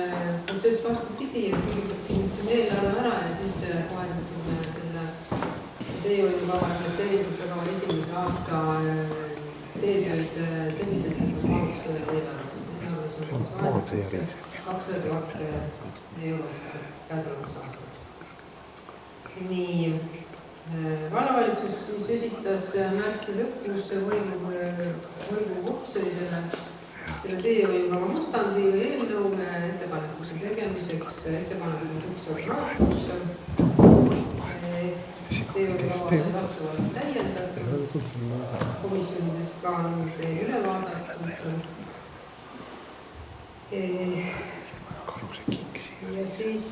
protsess vastupidi, et kõigepealt kinnitasime eelarve ära ja siis kohendasime selle teehoiukava investeeringute kava esimese aasta teetööd selliselt, et mahuks eelarves. Eelarves on siis vahendatakse 200 000 eurot käesolevaks aastaks. Nii, vallavalitsus siis esitas märtsi lõpus volikogu komisjonile selle teehoiukava mustandi või eelnõu ettepanekuse tegemiseks. Ettepanekud on üks raadikusse. Teehoiukava sai vastavalt täiendatud. Komisjonides ka on üle vaadatud. Ja siis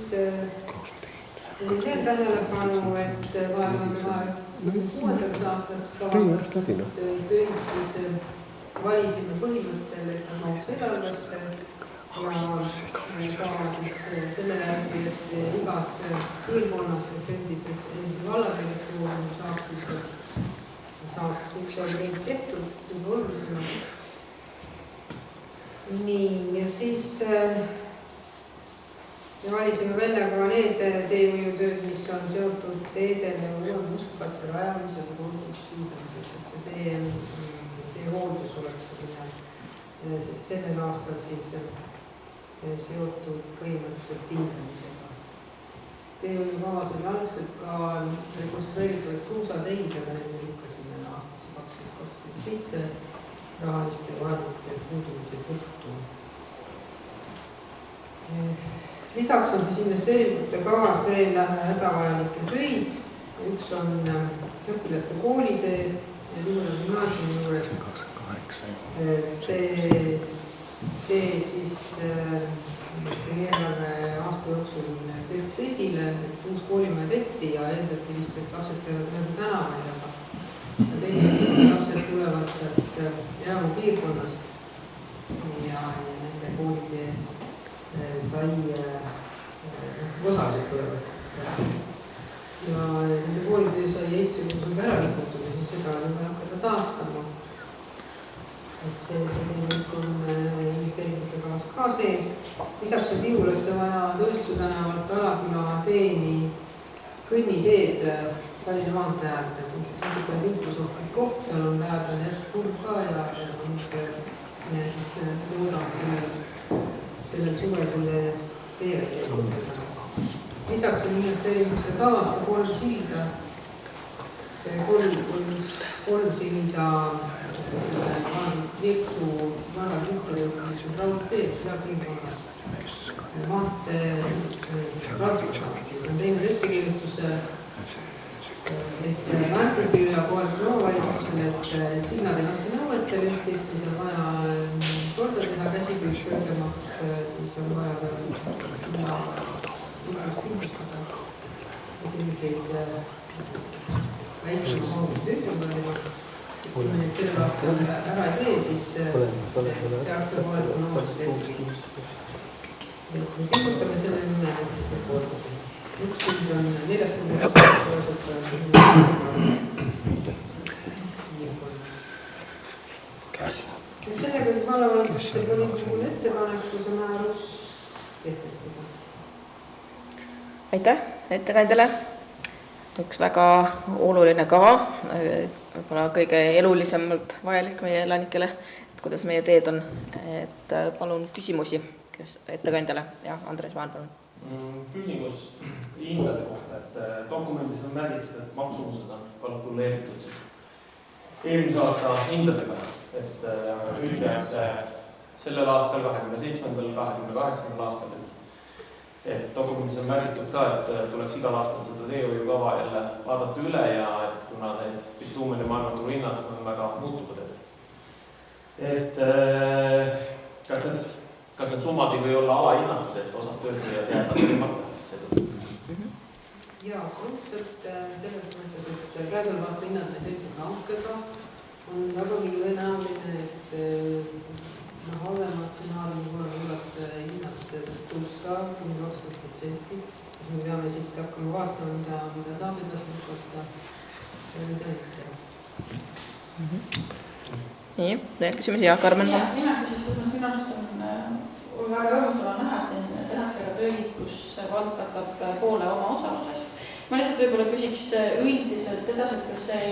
veel tähelepanu, et 2026. aastaks kavandatud töid siis valisime põhimõttel, et nad mahuks eelarvesse ka siis selle järgi, et igas piirkonnas, et endise valla territooriumil saaks üks objekt tehtud, kõige olulisemalt. Nii, ja siis me valisime välja ka need teehoiutööd, mis on seotud teedele ja mustkatte rajamisega, hooldusviidamisega, et see teehooldus oleks sellel aastal siis seotud põhimõtteliselt pindamisega. Teehoiukavas oli algselt ka rekonstrueeritud kruusateid, aga need me lükkasime aastasse 2027 rahaliste vahendite puudumise tõttu. Lisaks on siis investeeringute kavas veel hädavajalikke töid. Üks on õpilaste koolitee ja Lihula gümnaasiumi juures. See tee siis eelarve aasta jooksul tööks esile, et uus koolimaja tehti ja eeldati vist, et lapsed käivad mööda tänavaid, aga lapsed tulevad sealt Jaamu piirkonnast ja nende koolitee sai osaliselt tulevad sealt. Ja nende koolitee sai ehitusega ära rikutud ja siis seda on vaja hakata taastama. Et see kõik on investeeringute kavas ka sees. Lisaks on Lihulasse vaja Tõostu tänavalt Alaküla teeni kõnniteed Tallinna maantee äärde. See on niisugune liiklusohtlik koht, seal on lähedal järjest kurb ka ja siis loodame sellel suvel selle teele teha. Lisaks on investeeringute kavas ka 3 silda, 3 silda Virtsu vana Virtsu raudteed piirkonnas. Maantee transpordi on teinud ettekirjutuse Määrküla kohalikule omavalitsusele, et signad ei vasta nõuetele üht-teist, mis on vaja korda teha käsiküüs kõrgemaks, siis on vaja ka sinna kindlustada ja selliseid väiksema maagust ütlema. Kui me nüüd sellel aastal ära ei tee, siis tehakse kohalikule omavalitsusele ettekirjutuse. Ja kui pingutame selle nimel, et siis me korda. Üks sünd on 400 ja sellega siis vallavalitsuste poliitikul ettepaneku see määrus kehtestada. Aitäh ettekandjale. Üks väga oluline kava, võib-olla kõige elulisemalt vajalik meie elanikele, et kuidas meie teed on. Et palun küsimusi ettekandjale ja Andres Vaan, palun. Küsimus hindade kohta, et dokumendis on märgitud, et maksumused on kalkuleeritud siis eelmise aasta hindadega, et nüüd tehakse sellel aastal, 27. 28. aastal, et dokumendis on märgitud ka, et tuleks igal aastal seda teehoiukava jälle vaadata üle ja et kuna need bituumeni maailmaturu hinnad on väga muutuvad, et kas need summad ei või olla alahinnatud, et osad töötajad jäävad teemata? Jaa, absoluutselt selles mõttes, et käesoleva aasta hinnad me sõitnud hankega on vägagi tõenäoline, et halvemad stsenaariumi korral võivad hinnad tõusta kuni 20%. Siis me peame siit hakkama vaatama, mida saab edasi lükata ja mida mitte. Nii, veel küsimusi, jah, Karmen? Mina küsiks, et minu arust on väga rõõmustada näha, et siin tehakse ka töid, kus vald katab poole oma osalusest. Ma lihtsalt võib-olla küsiks üldiselt edasi, et kas see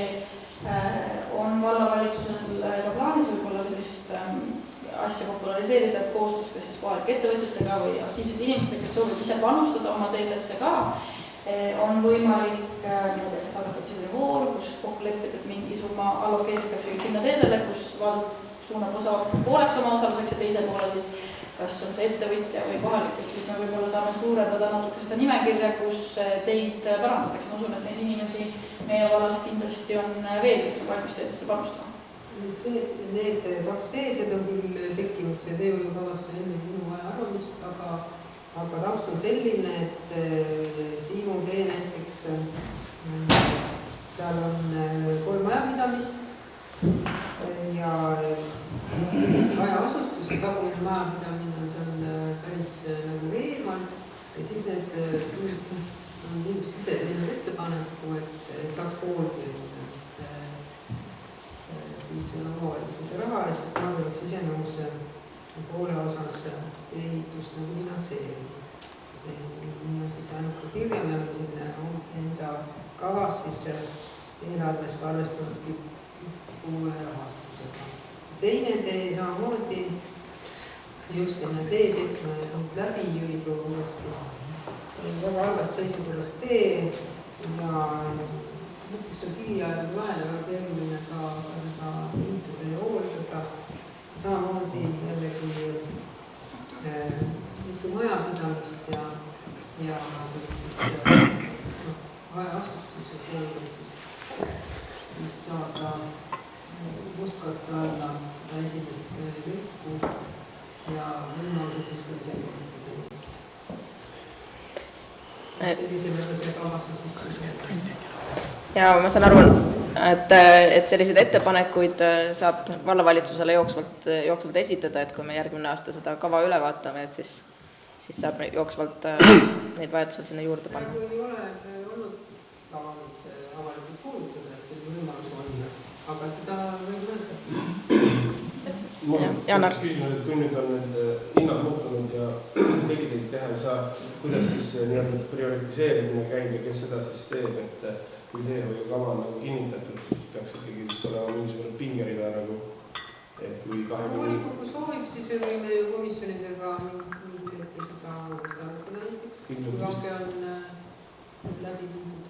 on vallavalitsusel ka plaanis võib-olla sellist asja populariseerida, et koostus kas siis kohalike ettevõtjatega või aktiivsed inimestega, kes soovivad ise panustada oma teedesse ka, on võimalik kas algatada selline voor, kus kokku leppida, et mingi summa allokeeritakse sinna teedele, kus vald suunab pooleks oma osaluseks ja teise poole siis kas on see ettevõtja või kohalikud, siis me võib-olla saame suurendada natuke seda nimekirja, kus teid parandatakse. Ma usun, et neid inimesi meie vallas kindlasti on veel, kes on valmis teedesse panustama. Need 2 teed on küll tekkinud see teehoiukavasse enne minu arvamist, aga taust on selline, et Siimu tee näiteks, seal on 3 majapidamist ja maja asustus, tagumine majapidamine, see on nagu eemal ja siis need inimesed ise teinud ettepaneku, et saaks poolteenida, siis omavalitsuse raha eest, et nad oleks ise nõus poole osas ehitust nagu finantseerima. See on siis ainult ka kirja, me oleme siin enda kavas siis eelarvest arvestanudki uue rahastusega. Teine tee samamoodi, just T7 läbi ülikogu uuesti. Väga halvast seisukorras tee ja lõpuks on kiviajal vahele väga keeruline ka seda ehitada ja hooldada. Samamoodi jällegi mitu majapidamist ja ajaastustus ja siis saada Mustkatte alla esimest lõppu ja võimaluses ka isegi sellisele see kavasse sisse. Ja ma saan aru, et selliseid ettepanekuid saab vallavalitsusele jooksvalt esitada, et kui me järgmine aasta seda kava üle vaatame, et siis saab jooksvalt neid vajadusel sinna juurde panna. Kui ei ole olnud kavamis avalikult kuulutada, et see võimalus on, aga seda võib mõelda. Jaanar. Küsimus, et kui nüüd on need hinnad muutunud ja tegid teha ei saa, kuidas siis nii-öelda prioritiseerimine käib ja kes seda siis teeb, et kui teehoiukava on nagu kinnitatud, siis peaks ikkagi vist olema mingisugune pingerida nagu, et kui 20... Kui soovib, siis me võime ju komisjonidega mingi hetkel seda arutada näiteks, kui hange on läbi viidud.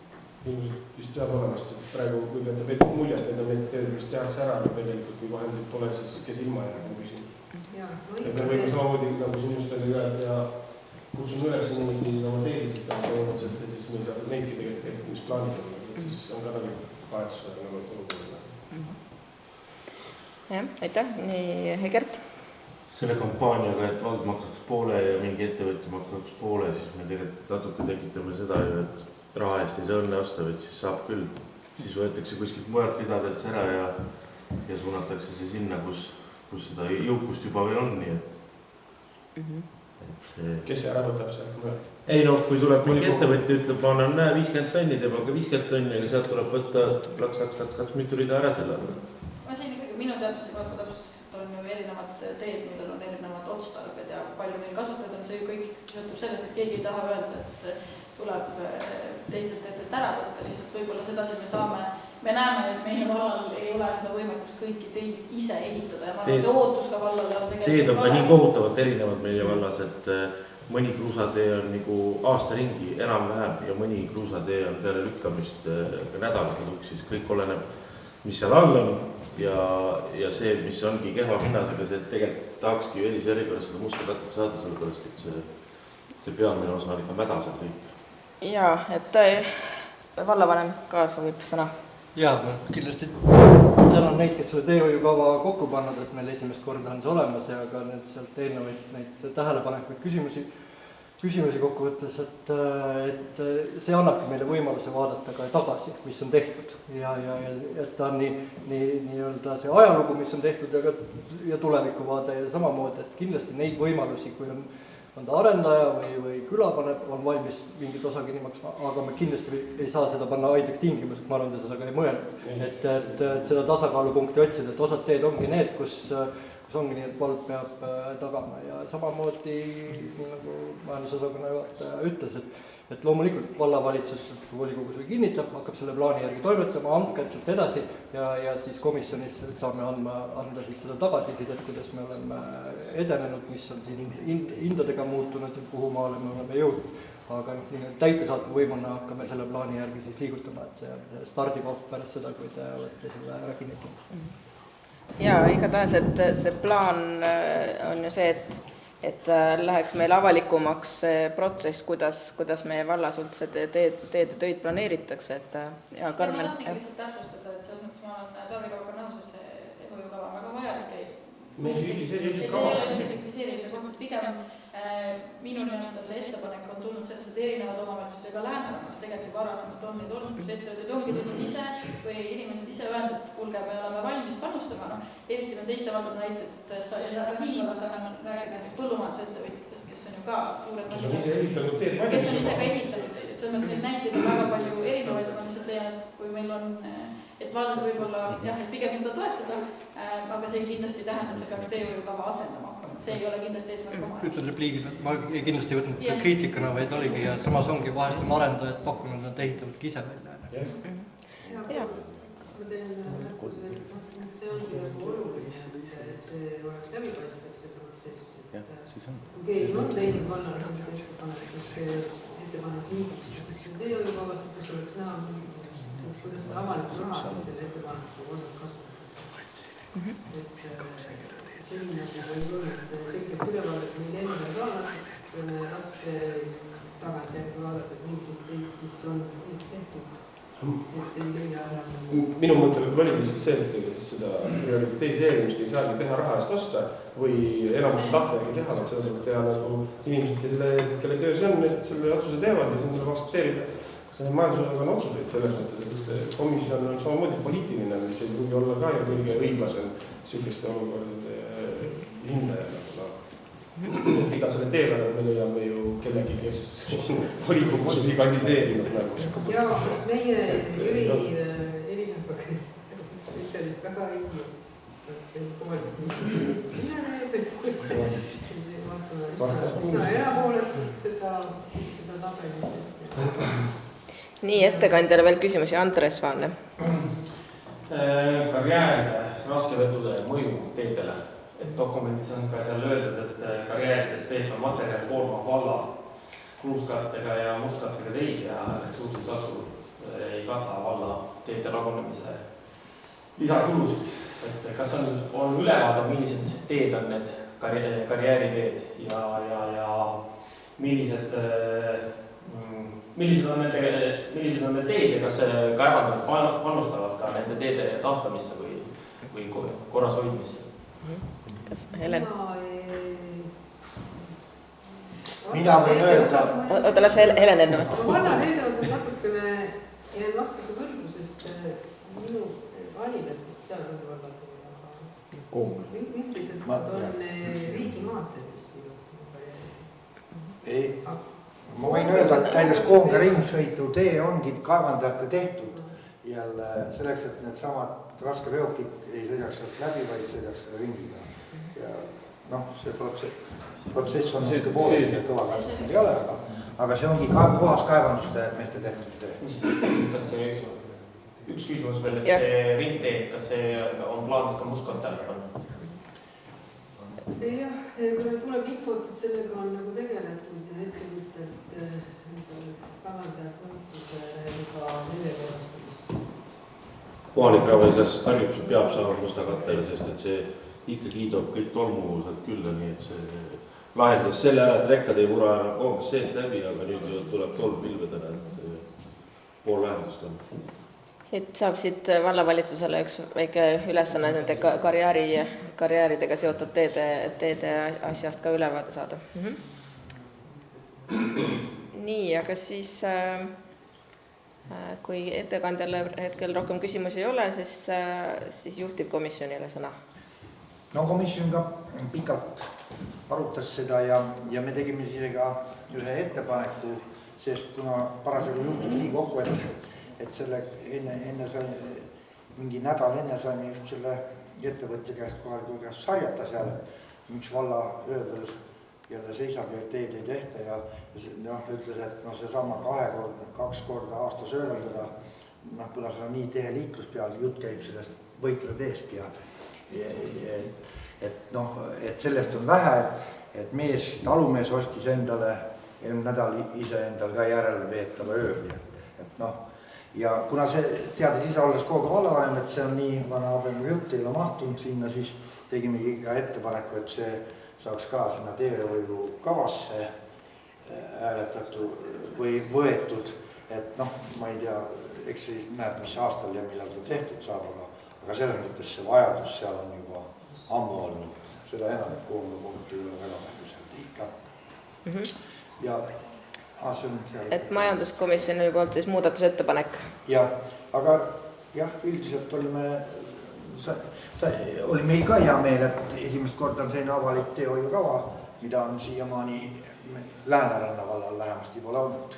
Ilmselt vist peab olemast, et praegu kui peab muljet, et need teed vist tehakse ära, aga tegelikult kui vahendid pole, siis kes ilma järgi küsin. Et me võime samamoodi, nagu siin just oli öelda ja kutsun üles inimesi oma teedisid, aga põhimõtteliselt ja siis me ei saa neidki tegelikult, mis plaanid on, et siis on ka nagu kahetsusega nagu olukorda. Jah, aitäh, nii Hegert. Selle kampaaniaga, et vald maksaks poole ja mingi ettevõtja maksaks poole, siis me tegelikult natuke tekitame seda ju, et raha eest ei saa õnne osta, vaid siis saab küll. Siis võetakse kuskilt mujalt ridadelt ära ja suunatakse see sinna, kus seda jõukust juba veel on, nii et see... Kes see ära võtab seal mujalt? Ei noh, kui tuleb mingi ettevõtja, ütleb, ma annan 50 tonni, teeb aga 50 tonni, aga sealt tuleb võtta 2 mitu rida ära selle. Ma siin ikkagi minu teadmiste kohta täpsustuseks, et on ju erinevad teed, millel on erinevad otstarbed ja palju meil kasutada on, see ju kõik sõltub sellest, et keegi ei taha öelda, et tuleb teistelt teedelt ära võtta, lihtsalt võib-olla sedasi me saame, me näeme, et meie vallal ei ole seda võimekust kõiki teid ise ehitada ja ma arvan, see ootus ka vallale on tegelikult teed on ka nii kohutavalt erinevad meie vallas, et mõni kruusatee on nagu aasta ringi enam-vähem ja mõni kruusatee on peale lükkamist nädalatuks, siis kõik oleneb, mis seal all on ja see, mis ongi kehva hinnasega, see tegelikult tahakski erisjärjekorras seda Mustkatet saada, sellepärast, et see peamine osa on ikka mädased kõik. Jaa, et vallavanem ka soovib sõna. Jaa, ma kindlasti tänan neid, kes selle teehoiukava kokku pannud, et meil esimest korda on see olemas ja ka nüüd sealt eelnevaid neid tähelepanekuid küsimusi kokku võttes, et see annabki meile võimaluse vaadata ka tagasi, mis on tehtud ja et ta on nii-öelda see ajalugu, mis on tehtud ja tulevikuvaade ja samamoodi, et kindlasti neid võimalusi, kui on ta arendaja või külapaneb, on valmis mingit osa kinni maksma, aga me kindlasti ei saa seda panna ainsaks tingimuseks, ma arvan, seda ka ei mõelnud. Et seda tasakaalupunkti otsida, et osad teed ongi need, kus ongi nii, et vald peab tagama ja samamoodi, nii nagu majandusosakonna juhataja ütles, et loomulikult vallavalitsus volikogus või kinnitab, hakkab selle plaani järgi toimetama, hanked sealt edasi ja siis komisjonis saame anda siis seda tagasisidet, kuidas me oleme edenenud, mis on siin hindadega muutunud ja kuhu maale me oleme jõudnud. Aga täitesaatva võimuna hakkame selle plaani järgi siis liigutama, et see stardikoht pärast seda, kui te olete selle ära kinnitanud. Jaa, igatahes, et see plaan on ju see, et läheks meil avalikumaks see protsess, kuidas meie vallas üldse teedetöid planeeritakse, et ja Karmen... Ma tahtsingi lihtsalt täpsustada, et selles mõttes ma olen Taavikaga nõus, et see teehoiukava on väga vajalik ja see ei ole kritiseerimise koht, pigem minu nii-öelda see ettepanek on tulnud sellest, et erinevad omavalitsusega lähenevad, kas tegelikult varasemalt on neid olnud, kus ettevõtted ongi tulnud ise või inimesed ise öelnud, et kuulge, me oleme valmis panustama, noh, eriti on teiste valdade näited, ja ka siin vallas räägib näiteks põllumajandusettevõtjatest, kes on ju ka suured kes on ise ehitanud teed valmis. kes on ise ka ehitanud teed, et selles mõttes neid näiteid on väga palju erinevaid, ma lihtsalt leian, et kui meil on, et valdad võib-olla jah, et pigem seda toetada, aga see kindlasti ei tähenda, et see peaks teehoiukava asendama hakkama, et see ei ole kindlasti eesmärk oma. Ütlen repliigid, et ma kindlasti ei võtnud kriitikana, vaid oligi ja samas ongi vahest oma arendajad pakkunud, nad ehitavadki ise välja. Ma teen märkuse, et see ongi nagu oluline, et see oleks läbipaistev, see protsess. Kui keegi on teinud vallale sellise ettepanek, et see ettepanek liiguks teehoiukavast, kus oleks näha, kuidas seda avalikku raha selle ettepaneku osas kasutatakse. Et selline võib olla selgelt ülevaadet meil endale ka natukene raske tagantjärgi vaadata, et milliseid teid siis on tehtud. Minu mõte oligi lihtsalt see, et siis seda prioriteeseerimist ei saagi teha raha eest osta või enamus tahtegi teha, et seda saab teha nagu inimesed, kelle töö see on, et selle otsuse teevad ja siis tuleb aktsepteerida. Majandusega on otsuseid selles mõttes, et komisjon on samamoodi poliitiline, mis ei või olla ka ju kõige õiglasem selliste olukordade hindajana. Iga selle teevad, me leiame ju kellegi, kes volikogus ei kandideerinud. Ja meie Jüri erineva, kes spetsialist väga ei mina erapooletult seda tabelit. Nii, ettekandjale veel küsimusi, Andres Vaan. Karjääride raskevedude mõju teedele. Et dokumendis on ka seal öeldud, et karjäärides teedel materjal koormab valla kruuskattega ja mustkattega teid ja ressursitasu ei kata valla teede ragunemise lisakulusid. Et kas on ülevaade, millised teed on need karjääriteed ja millised on need teed ja kas kaevandajad panustavad ka nende teede taastamisse või korras hoidmisse? Kas Helen? Mina võin öelda. Oota, las Helen enne vasta. Valla teede osas natukene jään vastuse võrgu, sest minu valides, mis seal on vallad, üldiselt nad on riigimaateed, mis ei, ma võin öelda, et näiteks Koonga ringsõidu tee ongi kaevandajate tehtud jälle selleks, et need samad raske veokid ei sõidaks sealt läbi, vaid sõidaks selle ringiga. Ja noh, see protsess on niisugune poolelt kõva kaevandus ei ole, aga see ongi kohas kaevanduste mehte tehtud tee. Kas see üks küsimus veel, et see ringtee, kas see on plaanis ka Mustkattele panna? Jah, kui tuleb infot, et sellega on nagu tegeletud ja ettevõtted kavandajad mõõtuse juba neljekordastamist. Kohalik rahvas harjutus peab saama Mustkattele, sest et see ikkagi toob kõik tolmu sealt külla, nii et see lahendades selle ära, et rektad ei mura enam Koongas seest läbi, aga nüüd tuleb tolm pilvedena, et see pool vähendust on. Et saab siit vallavalitsusele üks väike ülesanne nende karjääridega seotud teede asjast ka ülevaade saada. Nii, aga siis kui ettekandjale hetkel rohkem küsimusi ei ole, siis juhtivkomisjonile sõna. No komisjon ka pikalt arutas seda ja me tegime siis ka ühe ettepaneku, sest kuna parasjagu juhtus nii kokku, et selle enne sai, mingi nädal enne saime just selle ettevõtja käest kohaliku käest sarjata seal, miks valla ööbel jälle seisab ja teed ei tehta ja ütles, et see sama 2 korda aastas ööveldada, kuna see on nii tehe liiklus peal, jutt käib sellest Võikla teest ja et sellest on vähe, et talumees ostis endale eelmine nädal ise endal ka järele veetava ööbi, ja kuna see teadis ise olles kogu vallavanem, et see on nii vana abemu jutt, ei ole mahtunud sinna, siis tegimegi ka ettepaneku, et see saaks ka sinna teehoiu kavasse hääletatud või võetud, et ma ei tea, eks siis näeb, mis aastal ja millal ta tehtud saab, aga selles mõttes see vajadus seal on juba ammu olnud, seda enam, et Koonga poolt ei ole väga palju sealt ikka. Ja see on seal. Et majanduskomisjoni poolt siis muudatusettepanek. Ja, aga jah, üldiselt oli meil ka hea meel, et esimest korda on selline avalik teehoiukava, mida on siiamaani Lääneranna vallal vähemasti pole olnud.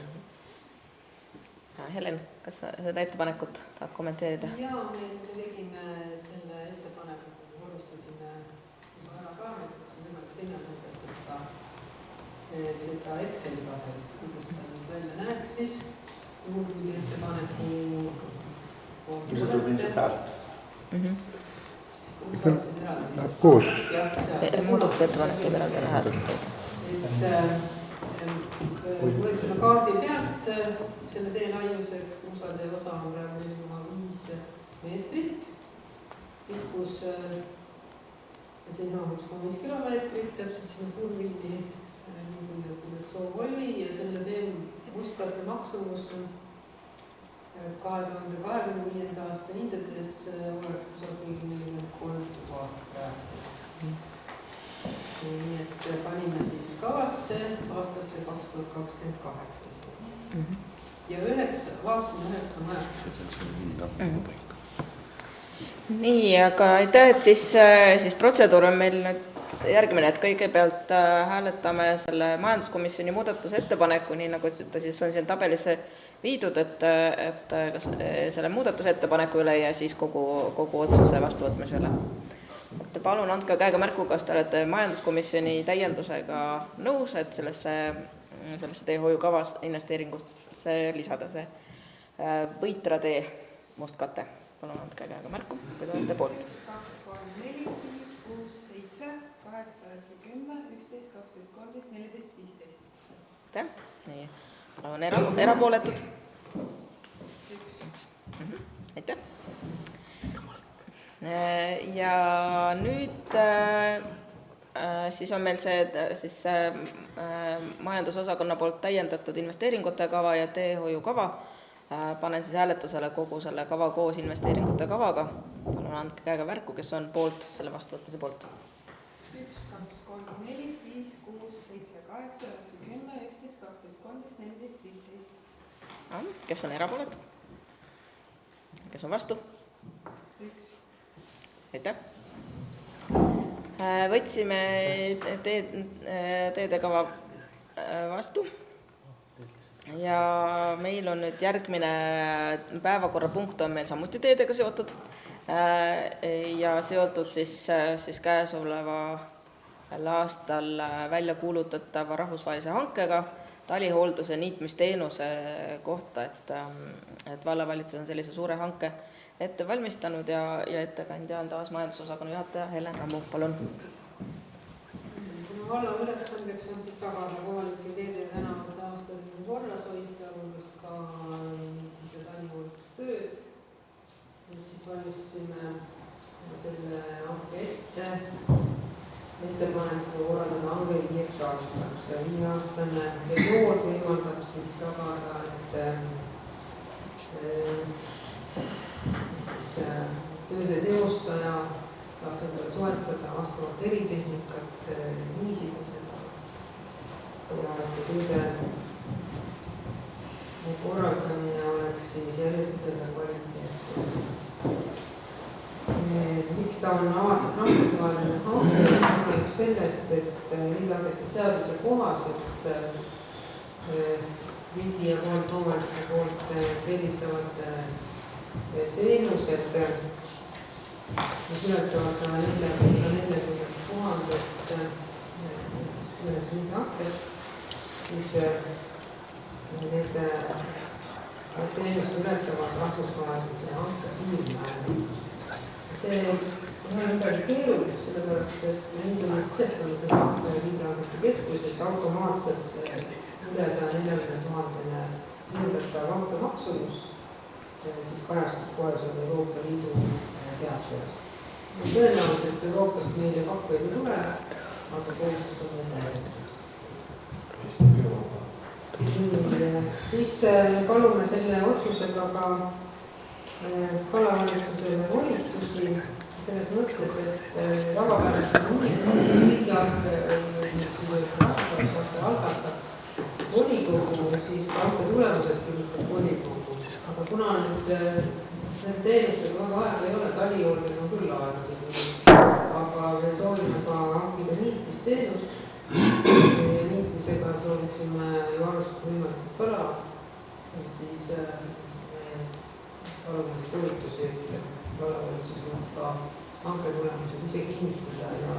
Helen, kas seda ettepanekut tahab kommenteerida? Jaa, me tegime selle ettepaneku, vormistasime ära ka, et on võimalik sinna mõtelda seda Exceli tabelit, kuidas ta nüüd välja näeks siis, juhul kui ettepaneku see tuleb ilmselt häält. Läheb koos. Muudatusettepanekud eraldi hääletada. Võtsime kaardi pealt selle tee laiuseks, musade osa on praegu 4,5 meetrit, pikkus siin on 1,5 kilomeetrit, täpselt sinna kurvildi, kuidas soov oli ja selle tee mustkatte maksumus 2025. aasta hindades oleks kusagil 43 000 praegu. Nii et panime siis kavasse aastasse 2028. Ja vaatasime 9 majandust. Nii, aga aitäh, et siis protseduur on meil nüüd järgmine, et kõigepealt hääletame selle majanduskomisjoni muudatusettepaneku, nii nagu ütlete, siis on siin tabelisse viidud, et kas selle muudatusettepaneku üle ja siis kogu otsuse vastuvõtmise üle. Palun andke käega märku, kas te olete majanduskomisjoni täiendusega nõus, et sellesse teehoiukavas investeeringusse lisada see Võitra tee mustkate. Palun andke käega märku, kui te olete poolt. 2, 3, 4, 5, 6, 7, 8, 9, 10, 11, 12, 13, 14, 15. Aitäh. Nii. On erapooletud? 1. Aitäh. Ja nüüd siis on meil see majandusosakonna poolt täiendatud investeeringute kava ja teehoiukava. Panen siis hääletusele kogu selle kava koos investeeringute kavaga. Palun andke käega märku, kes on poolt, selle vastuvõtmise poolt. 1, 2, 3, 4, 5, 6, 7, 8, 9, 10, 11, 12, 13, 14, 15. Kes on erapooletud? Kes on vastu? 1. Aitäh. Võtsime teedekava vastu ja meil on nüüd järgmine päevakorrapunkt on meil samuti teedega seotud ja seotud siis käesoleval aastal välja kuulutatava rahvusvahelise hankega talihoolduse niitmisteenuse kohta, et vallavalitsus on sellise suure hanke ette valmistanud ja ettekandja on taas majandusosakonna juhataja Helen Rammu, palun. Kuna valla ülesandeks on siis tagada kohalike teede tänavate aastaline korrashoid, sealhulgas ka talihooldustööd. Siis valmistasime selle hanke ettepaneku korraldada hange 5 aastaks. 5-aastane periood võimaldab siis tagada, et tööde teostaja saaks endale soetada vastavat eritehnikat, viisida seda ja see tööde korraldamine oleks siis järjepidevalt kvaliteetne. Miks ta on avatud rahvusvaheline hanke, on üks sellest, et riigihangete seaduse kohaselt riigi ja omavalitsuste poolt tellitavate teenused, mis ületavad 140 000 üles riigihanked, siis need teenused ületavad rahvusvahelise hanke piirmäära. See on midagi keerulist, sellepärast, et nüüd me sisestame seda riigihangete keskuses automaatselt üle 140 000 mõõdetav hanke maksumus siis kajastub kohe selle Euroopa Liidu teatejas. Tõenäoliselt Euroopast meile pakkujaid ei tule, aga kohustus on meil täidetud. Siis palume selle otsusega ka vallavalitsusele volitusi selles mõttes, et tavapäraselt riigihanke algatab volikogu, siis hanke tulemused kinnitab volikogu. Aga kuna nüüd Need teenustega väga aega ei ole, talijuurdega on küll aega, aga me soovime ka hankida niitmisteenust. Niitmisega sooviksime ju alustada võimalikult vara, siis palume siis koolitusi, et vallavalitsus võiks ka hanke tulemused ise kinnitada ja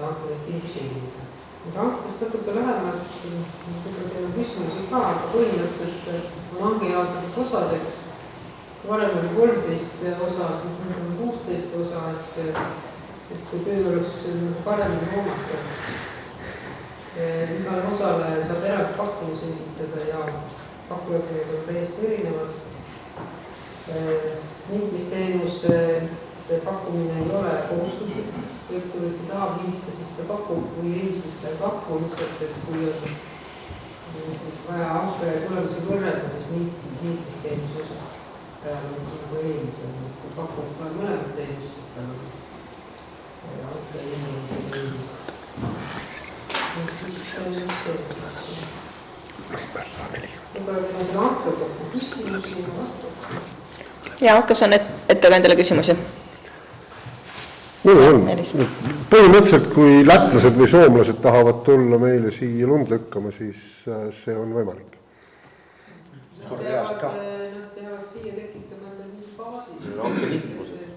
hanke neid tingimusi kinnitada. Hankest natuke lähemalt, võib-olla teil on küsimusi ka, aga põhimõtteliselt on hange jaotatud osadeks. Varem oli 13 osa, siis nüüd on 16 osa, et see töö oleks paremini hoomatav. Igal osale saab eraldi pakkumus esitada ja pakkujad on täiesti erinevad. Niitmisteenus, see pakkumine ei ole kohustuslik, kui tahab liita, siis ta pakub, kui ei, siis ta ei paku lihtsalt, et kui on vaja hanke tulemusi võrrelda, siis niitmisteenus osa. Ta on nagu eelmisel, kui pakub mõlemad teenus, siis ta on hanke inimesi eelmis. Ja, kas on ettekandjale küsimusi? Minu on. Põhimõtteliselt, kui lätlased või soomlased tahavad tulla meile siia lund lükkama, siis see on võimalik. Nad peavad siia tekitama endal mis baasis.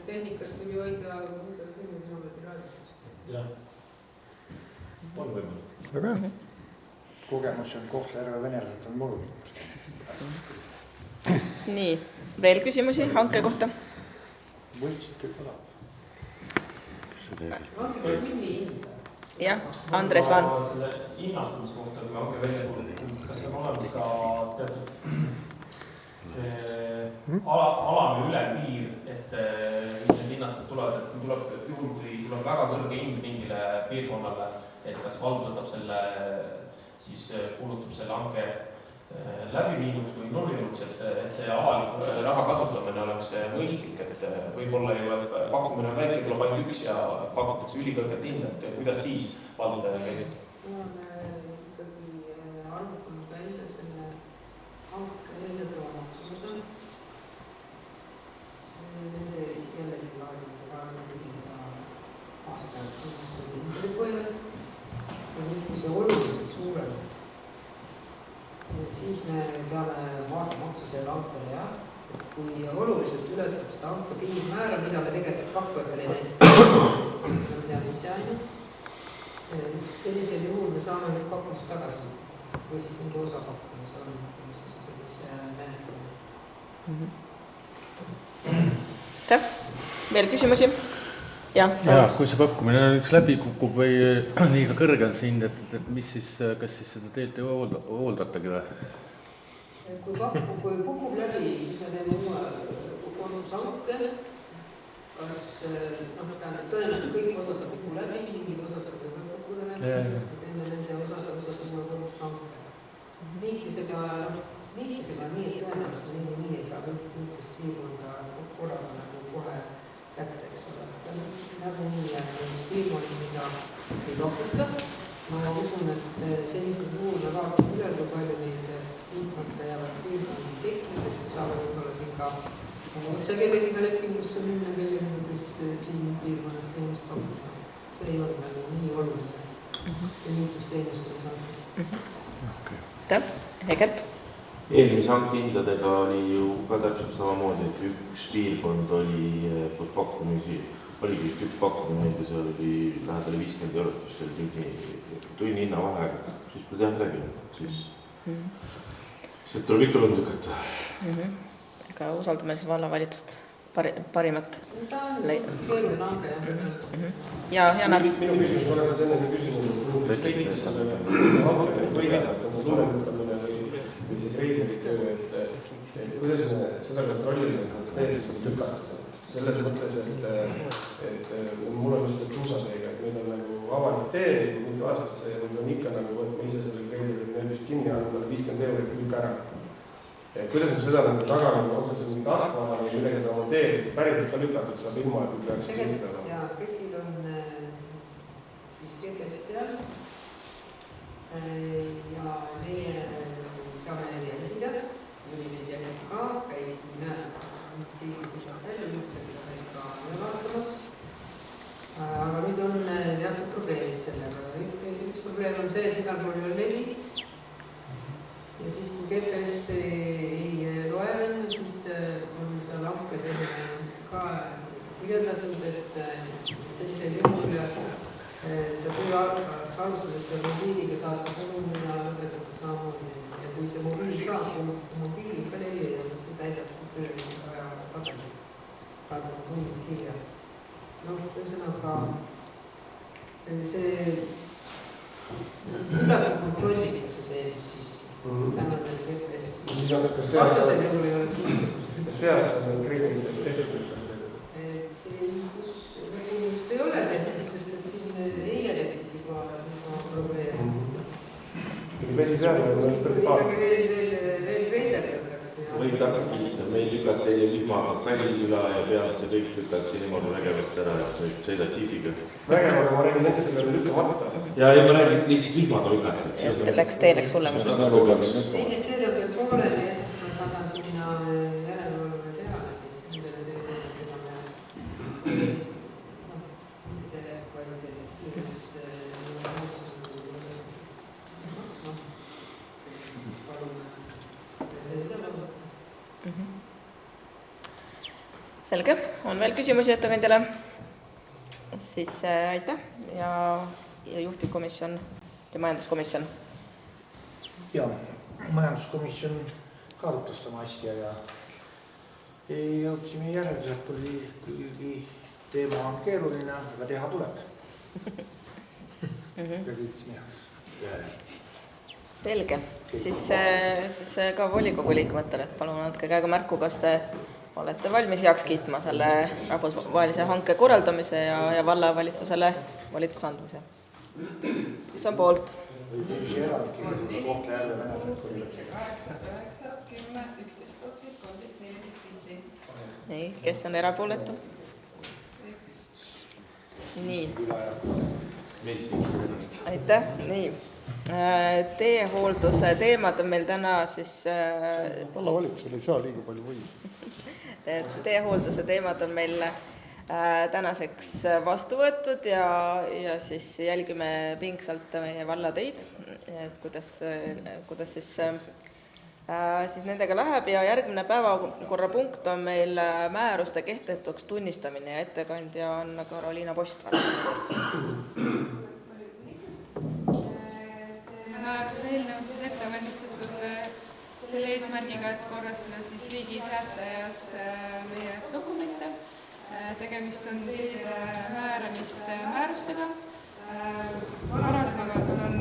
Tehnikat tuli hoida 10 kilomeetri raadiuses. Jah. On võimalik. Väga hea. Kogemus on Kohtla-Järve venelased on mul. Nii, veel küsimusi hanke kohta? Võitsite kõlab. Jah, Andres Vaan. Selle hinnastamise kohta, kui hanke välja tuleb, kas on olemas ka teatud alane ülempiir, et need hinnad tulevad, et juhul, kui tuleb väga kõrge hind mingile piirkonnale, et kas vald võtab selle, siis kuulutab selle hanke läbiviinuks või nullinuks, et see avalik raha kasutamine oleks mõistlik, et võib-olla ju pakkumine on väike, tuleb ainult üks ja pakutakse ülikõrget hinda, et kuidas siis vald käib? Ikkagi arvutanud välja selle hanke eelarveomaksuse. Nende jällegi laadida aastaid hindade põhjal. Kui see oluliselt suurem, siis me peame vaatama otsa selle hankele, jah. Kui oluliselt ületab seda hanke piirmäära, mida me tegelikult pakkujatele ei näita, mida me ise ainult, siis sellisel juhul me saame nüüd pakkumist tagasi või siis mingi osa pakkumise on, mis me siis menetleme. Veel küsimusi? Ja, kui see pakkumine üks läbi kukub või liiga kõrge on siin, et mis siis, kas siis seda teelt ei hooldatagi või? Kui kukub läbi, siis me teeme uue konkurshanke. Kas tõenäoliselt kõik osad kukub läbi, mingid osad saab kukku läbi, teeme nende osade uue konkurshanke. Liikmisega nii, et tõenäoliselt nii ei saa kõikest piirkonda korraldada kohe kätte, eks ole. See on nagu nii piirkond, mida ei pakuta. Ma usun, et sellisel puhul me vaatame üle, kui palju neid liikmata jäävad piirkondi tekkides, me saame võib-olla siin ka otse kellegiga lepingusse minna, kellega, kes siin piirkonnas teenust pakuta. See ei ole nagu nii oluline. See liikmusteenust ei saa. Hegert? Eelmise hankehindadega oli ju ka täpselt samamoodi, et üks piirkond oli pakkumisi, oligi just üks pakkumine ja seal oli lähedale 50 €, mis oli tunni hinna vahega, siis pole teha midagi, siis tuleb ikka lund lükata. Aga usaldame siis vallavalitsust parimat leida. Ja Janar? Minu küsimus on aga selline küsimus, või siis reeglite töö, et kuidas me seda kontrollime, teeliselt lükata. Selles mõttes, et mul on just kruusateega, et meil on nagu avalik tee, mitu aastat see on ikka nagu, et me ise selle reeglile nendest kinni anname 50 € lükka ära. Kuidas me seda tagame, otseselt mingi tarkvara või millega oma tee päriselt ka lükatud saab ilma, et me peaks kinnitama? Ja kõigil on siis GPS seal ja meie saame jälgida, Jüri neid jälgib ka, käib näeb initsiatiivi välja üldse, meil ka vaatamas. Aga nüüd on teatud probleemid sellega. Üks probleem on see, et igal pool ei ole levi. Ja siis kui GPS ei loe, siis on seal appi selline ka kirjeldatud, et sellisel juhul töö alustades peab mobiiliga saata sõnum ja lõpetada samamoodi. Ja kui see mobiil saab, mobiili ka levi ja siis täidab siis tööle vaja tasandil. Praegu tundub hilja. Ühesõnaga see üllatud kontrollivitu teenus siis tänan meil GPS. Vastasel juhul ei ole kiisus. Kas see aastas on kriitiline tehtud? Kus ei ole tehtud, sest siin eile tehti juba probleem. Vesi peale on ikkagi veel veiderdatakse. Võib tagant kiita, meil lükati eile vihmaga Källiküla ja pealt see kõik lükati niimoodi Vägevast ära, et nüüd sõidad Siifiga. Vägevaga ma räägin nendest, kellele lükkamata. Ja ei, ma räägin lihtsalt vihmaga lükati. Tee läks hullemaks. Need teedel veel pooleli ja siis ma saadan sinna järelevalve tehale siis nendele teedele, keda me nendele kvaliteedist kiirest maksma. Palume Selge, on veel küsimusi ettekandjale? Siis aitäh ja juhtivkomisjon ja majanduskomisjon. Ja, majanduskomisjon kaalutas sama asja ja jõudsime järeldused, kui teema on keeruline, aga teha tuleb. Ja kiitsime heaks. Selge, siis ka volikogu liikmetele, et palun andke käega märku, kas te olete valmis heaks kiitma selle rahvusvahelise hanke korraldamise ja vallavalitsusele volituse andmise. Kes on poolt? Nii, kes on erapooletu? Nii. Aitäh, nii. Teehoolduse teemad on meil täna siis... Vallavalitsusel ei saa liiga palju võida. Teehoolduse teemad on meil tänaseks vastu võetud ja siis jälgime pingsalt meie vallateid, et kuidas siis nendega läheb ja järgmine päevakorrapunkt on meil määruste kehtetuks tunnistamine ja ettekandja on Karoliina Postval. Määruse eelnõu on siis ette valmistatud selle eesmärgiga, et korrastada siis riigi tähtajas meie dokumente. Tegemist on teede määramist määrustega. Varasemalt on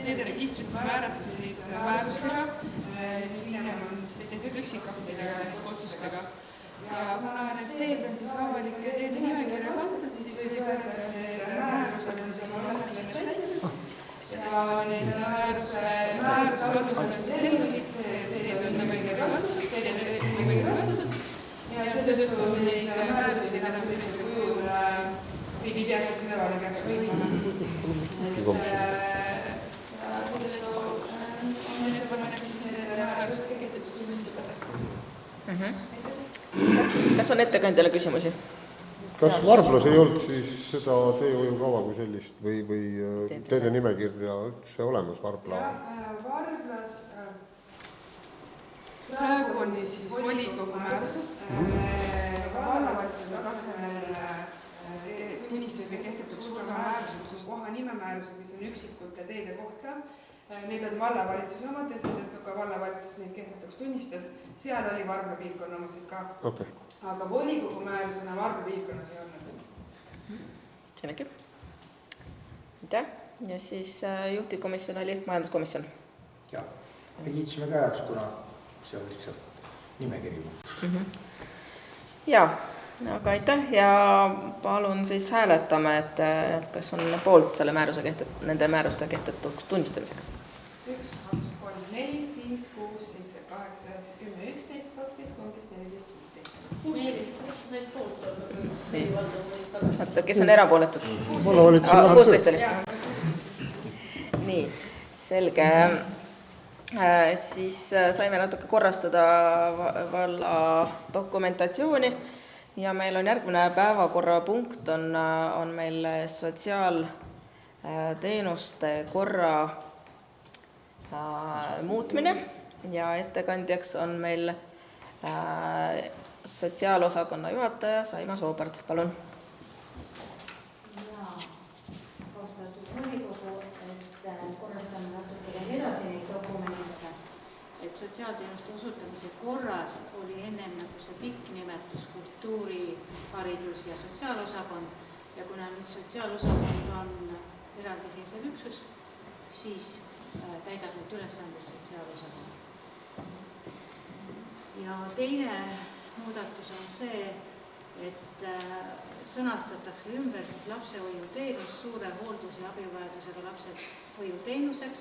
teede registrisse määrati siis määrustega, hiljem on tehtud üksikaktidega ehk otsustega. Ja kuna need teed on siis avalike teede nimekirja kantud, siis võib öelda, et määrused on siis olemas täidetud. Ja neid määruse alusel on selgelt teed on nimekirja kantud. Ja seetõttu neid määrusi enam sellisel kujul riigi teaduse kõrvale peaks võitma. Seetõttu on meil ettepanek need määrused kehtetuks tunnistada. Kas on ettekandjale küsimusi? Kas Varblas ei olnud siis seda teehoiukava kui sellist või teede nimekirja üldse olemas Varbla? Varblas praegu on siis volikogu määrused. Vallavalitsuse tasemel tunnistusega kehtetuks suurema määrused, koha nimemäärused, mis on üksikute teede kohta. Need on vallavalitsuse omad ja seetõttu ka vallavalitsus neid kehtetuks tunnistas. Seal oli Varbla piirkonna omasid ka. Aga volikogu määrusena Varbla piirkonnas ei olnud. Selge. Aitäh. Ja siis juhtivkomisjon oli majanduskomisjon. Ja, me kiitsime ka heaks, kuna see on lihtsalt nimekiri. Jaa, aga aitäh ja palun siis hääletame, et kas on poolt selle nende määruste kehtetuks tunnistamisega. 1, 2, 3, 4, 5, 6, 7, 8, 9, 10, 11, 12, 13, 14, 15. 16 said poolt olla. Kes on erapooletud? 16 oli. Nii, selge. siis saime natuke korrastada valla dokumentatsiooni ja meil on järgmine päevakorrapunkt on meil sotsiaalteenuste korra muutmine ja ettekandjaks on meil sotsiaalosakonna juhataja Saima Soobert, palun. Austatud volikogu, korrastame natuke edasi neid dokumente, et sotsiaalteenuste osutamise korras oli ennem nagu see pikk nimetus kultuuri, haridus ja sotsiaalosakond ja kuna nüüd sotsiaalosakond on eraldiseisev üksus, siis täidab nüüd ülesanded sotsiaalosakond. Ja teine muudatus on see, et sõnastatakse ümber siis lapsehoiuteenus suure hooldus- ja abivajadusega lapsehoiuteenuseks,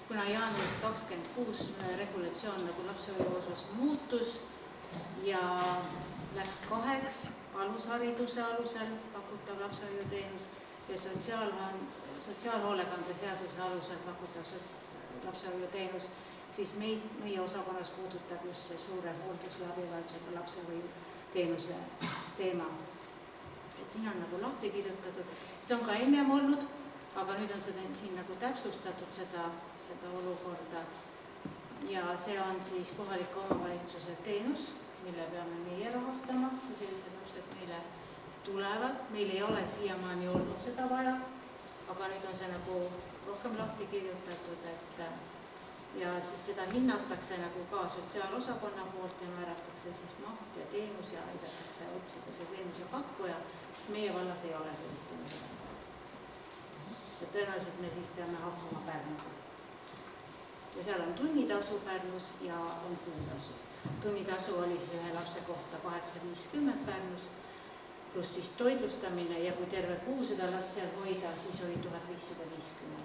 kuna jaanuarist 26 regulatsioon nagu lapsehoiu osas muutus ja läks 2 alushariduse alusel pakutav lapsehoiuteenus ja sotsiaalhoolekande seaduse alusel pakutav lapsehoiuteenus, siis meie osakonnas puudutab just see suure hooldus- ja abivajadusega lapsehoiuteenuse teema. Et siin on nagu lahti kirjutatud, see on ka ennem olnud, aga nüüd on seda siin nagu täpsustatud seda olukorda ja see on siis kohaliku omavalitsuse teenus, mille peame meie rahastama, kui sellised lapsed meile tulevad. Meil ei ole siiamaani olnud seda vaja, aga nüüd on see nagu rohkem lahti kirjutatud, et ja siis seda hinnatakse nagu ka sotsiaalosakonna poolt ja määratakse siis maht ja teenus ja aidatakse otsida see teenuse pakkuja, sest meie vallas ei ole sellist teenuse. Ja tõenäoliselt me siis peame hakkama Pärnuga. Ja seal on tunnitasu Pärnus ja on kuutasu. Tunnitasu oli siis ühe lapse kohta 850 Pärnus, pluss siis toitlustamine ja kui terve kuu seda last seal hoida, siis oli 1550.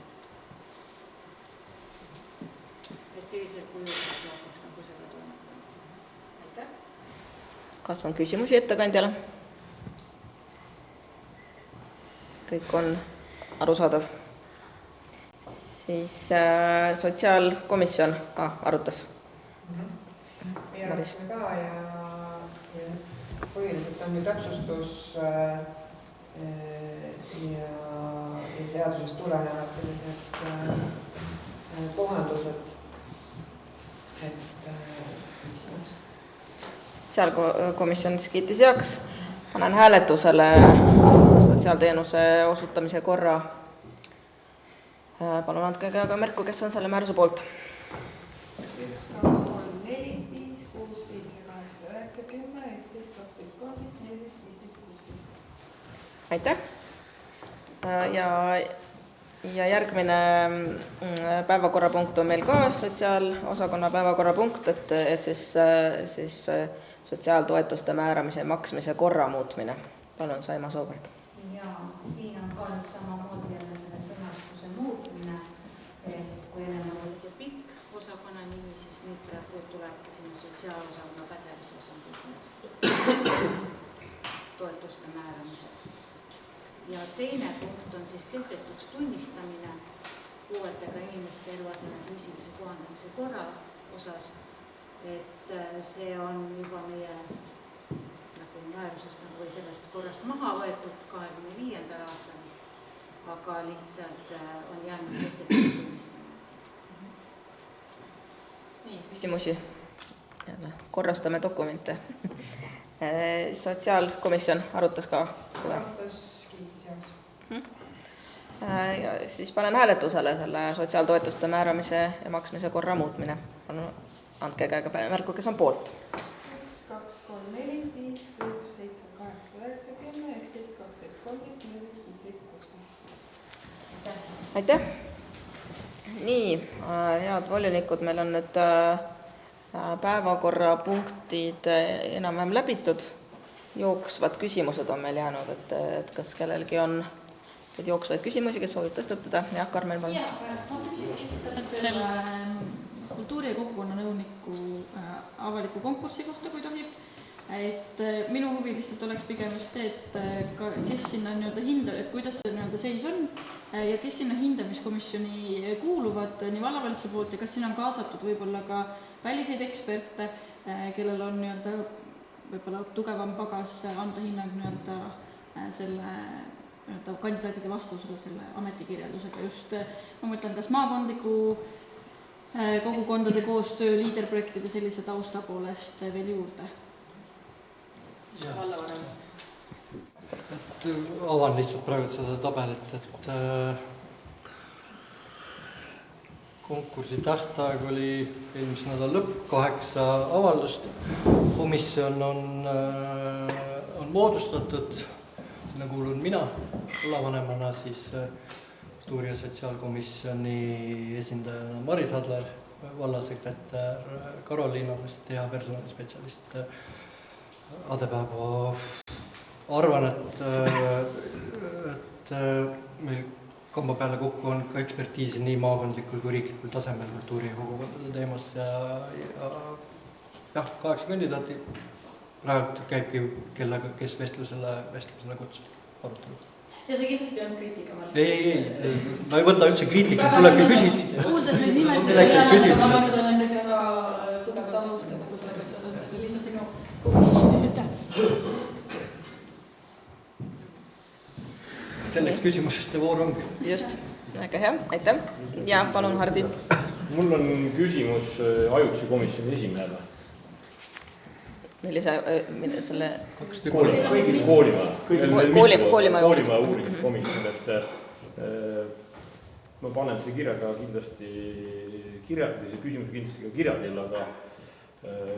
Et sellisel kujul siis ma hakkaks nagu seda toimetama. Aitäh! Kas on küsimusi ettekandjale? Kõik on arusaadav. Siis sotsiaalkomisjon ka arutas. Meie arutasime ka ja põhiliselt on ju täpsustus ja seadusest tulenevad sellised kohandused. Sotsiaalkomisjon kiitis heaks. Panen hääletusele sotsiaalteenuse osutamise korra. Palun andke käega märku, kes on selle määruse poolt. 2, 3, 4, 5, 6, 7, 8, 9, 10, 11, 12, 13, 14, 15, 16. Aitäh! Ja järgmine päevakorrapunkt on meil ka sotsiaalosakonna päevakorrapunkt, et siis sotsiaaltoetuste määramise ja maksmise korra muutmine. Palun, Saima Soobert. Ja siin on ka nüüd samamoodi jälle selle sõnastuse muutmine, et kui ennem oli see pikk osakonna nimi, siis nüüd praegu tulebki sinna sotsiaalosakonna pädevuses on kõik need toetuste määramised. Ja teine punkt on siis kehtetuks tunnistamine puuetega inimeste eluaseme füüsilise kohandamise korra osas, et see on juba meie nagu määrusest või sellest korrast maha võetud 25. aastal vist, aga lihtsalt on jäänud kehtetuks tunnistamine. Nii, küsimusi? Korrastame dokumente. Sotsiaalkomisjon arutas ka? Arutas, kiitis heaks. Ja siis panen hääletusele selle sotsiaaltoetuste määramise ja maksmise korra muutmine. Andke käega märku, kes on poolt. 1, 2, 3, 4, 5, 6, 7, 8, 9, 10, 11, 12, 13, 14, 15, 16. Aitäh! Nii, head volinikud, meil on nüüd päevakorrapunktid enam-vähem läbitud. Jooksvad küsimused on meil jäänud, et kas kellelgi on jooksvaid küsimusi, kes soovib tõstatada? Jah, Karmen, palun. Selle kultuuri- ja kogukonnanõuniku avaliku konkursi kohta, kui tohib. Et minu huvi lihtsalt oleks pigem just see, et kes sinna nii-öelda hindab, et kuidas see nii-öelda seis on ja kes sinna hindamiskomisjoni kuuluvad nii vallavalitsuse poolt ja kas sinna on kaasatud võib-olla ka väliseid eksperte, kellel on võib-olla tugevam pagas anda hinnang selle kandidaatide vastusele selle ametikirjeldusega just, ma mõtlen, kas maakondliku kogukondade koostöö, liiderprojektide sellise tausta poolest veel juurde? Vallavanem. Avan lihtsalt praegu seda tabelit, et konkursi tähtaeg oli eelmise nädala lõpp, 8 avaldust. Komisjon on moodustatud, sinna kuulun mina vallavanemana, siis kultuuri- ja sotsiaalkomisjoni esindajana Maris Adler, vallasekretär Karoliina Rust ja personalispetsialist Ade Päevo. Arvan, et meil kamba peale kokku on ka ekspertiisi nii maakondlikul kui riiklikul tasemel kultuuri- ja kogukondade teemas ja 8 kandidaati praegu käibki kellega, kes vestlusele kutsus arutelu. Ja see kindlasti on kriitika? Ei, ma ei võta üldse kriitika, tulebki küsida. Kuuldes neid nimesid, ma mõtlen nendega väga tugev taust, lihtsalt sinu selleks küsimuseste voor ongi. Just, väga hea, aitäh. Ja palun, Hardi. Mul on küsimus ajutise komisjoni esimehele. Millise selle... Koolimaja uurimiskomisjon, et ma panen selle kirjaga kindlasti see küsimus kindlasti ka kirjadel, aga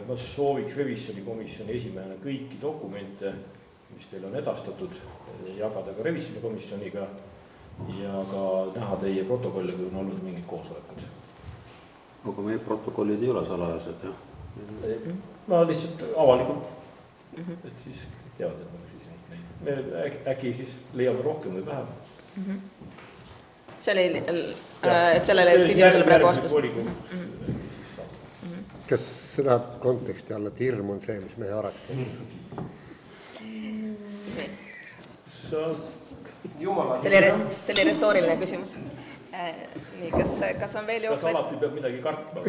ma sooviks revisjonikomisjoni esimehena kõiki dokumente, mis teile on edastatud, jagada ka revisjonikomisjoniga ja ka näha teie protokolle, kui on olnud mingid koosolekud. Aga meie protokollid ei ole salajased, jah? Ma lihtsalt avalikult, et siis teavad, et ma küsisin neid. Me äkki siis leiame rohkem või vähem. Sellele küsimusele praegu vastus. Kas see läheb konteksti alla, et hirm on see, mis meie araks teeb? See oli retooriline küsimus. Nii, kas on veel jooksvaid? Kas alati peab midagi kartma?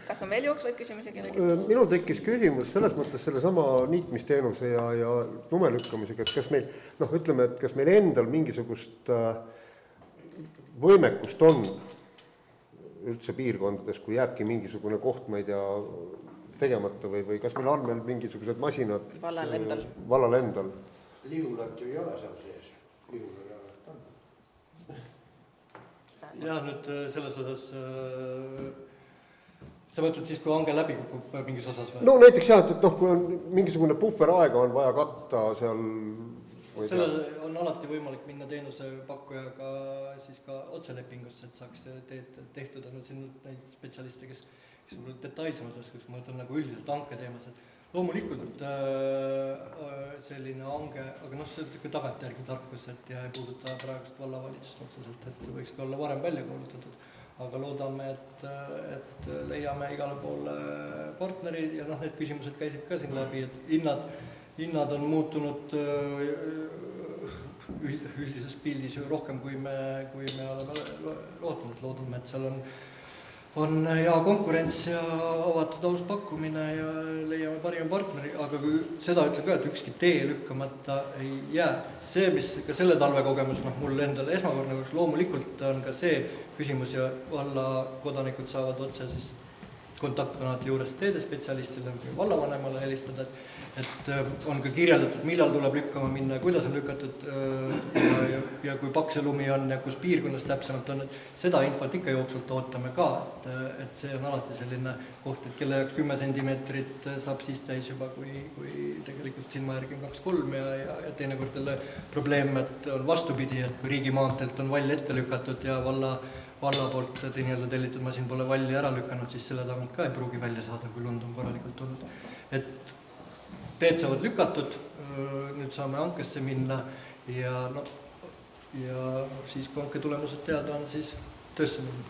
Kas on veel jooksvaid küsimusi kellegi? Minul tekkis küsimus selles mõttes selle sama niitmisteenuse ja lumelükkamisega, et kas meil, ütleme, et kas meil endal mingisugust võimekust on üldse piirkondades, kui jääbki mingisugune koht, ma ei tea, tegemata või kas meil on meil mingisugused masinad vallal endal? Lihulat ju ei ole seal sees. Jah, nüüd selles osas, sa mõtled siis, kui hange läbi kukub mingis osas või? No näiteks jah, et kui on mingisugune puhveraega on vaja katta seal... Selles on alati võimalik minna teenusepakkujaga siis ka otselepingusse, et saaks tehtud siin neid spetsialiste, kes detailsemad oskus, ma mõtlen nagu üldiselt hanke teemas, et loomulikult selline hange, aga see on tagantjärgi tarkus, et ja ei puuduta praegust vallavalitsust otseselt, et võiks ka olla varem välja kuulutatud, aga loodame, et leiame igale poole partnerid ja need küsimused käisid ka siin läbi, et hinnad on muutunud üldises pildis ju rohkem, kui me oleme loodame, et seal on hea konkurents ja avatud aus pakkumine ja leiame parima partneri, aga kui seda ütleb ka, et ükski tee lükkamata ei jää. See, mis ka selle talvekogemus, mul endal esmakordne, loomulikult on ka see küsimus ja valla kodanikud saavad otse siis kontaktkanalite juures teedespetsialistile või vallavanemale helistada, et on ka kirjeldatud, millal tuleb lükkama minna ja kuidas on lükatud ja kui paks lumi on ja kus piirkonnas täpsemalt on, et seda infot ikka jooksvalt ootame ka, et see on alati selline koht, et kelle jaoks 10 sentimeetrit saab siis täis juba, kui tegelikult silma järgi on 2-3 ja teinekord jälle probleem, et on vastupidi, et kui riigimaanteelt on vall ette lükatud ja valla poolt tellitud masin pole valli ära lükanud, siis selle tagant ka ei pruugi välja saada, kui lund on korralikult olnud. Et teed saavad lükatud, nüüd saame hankesse minna ja siis kui hanke tulemused teada on, siis töösse minna.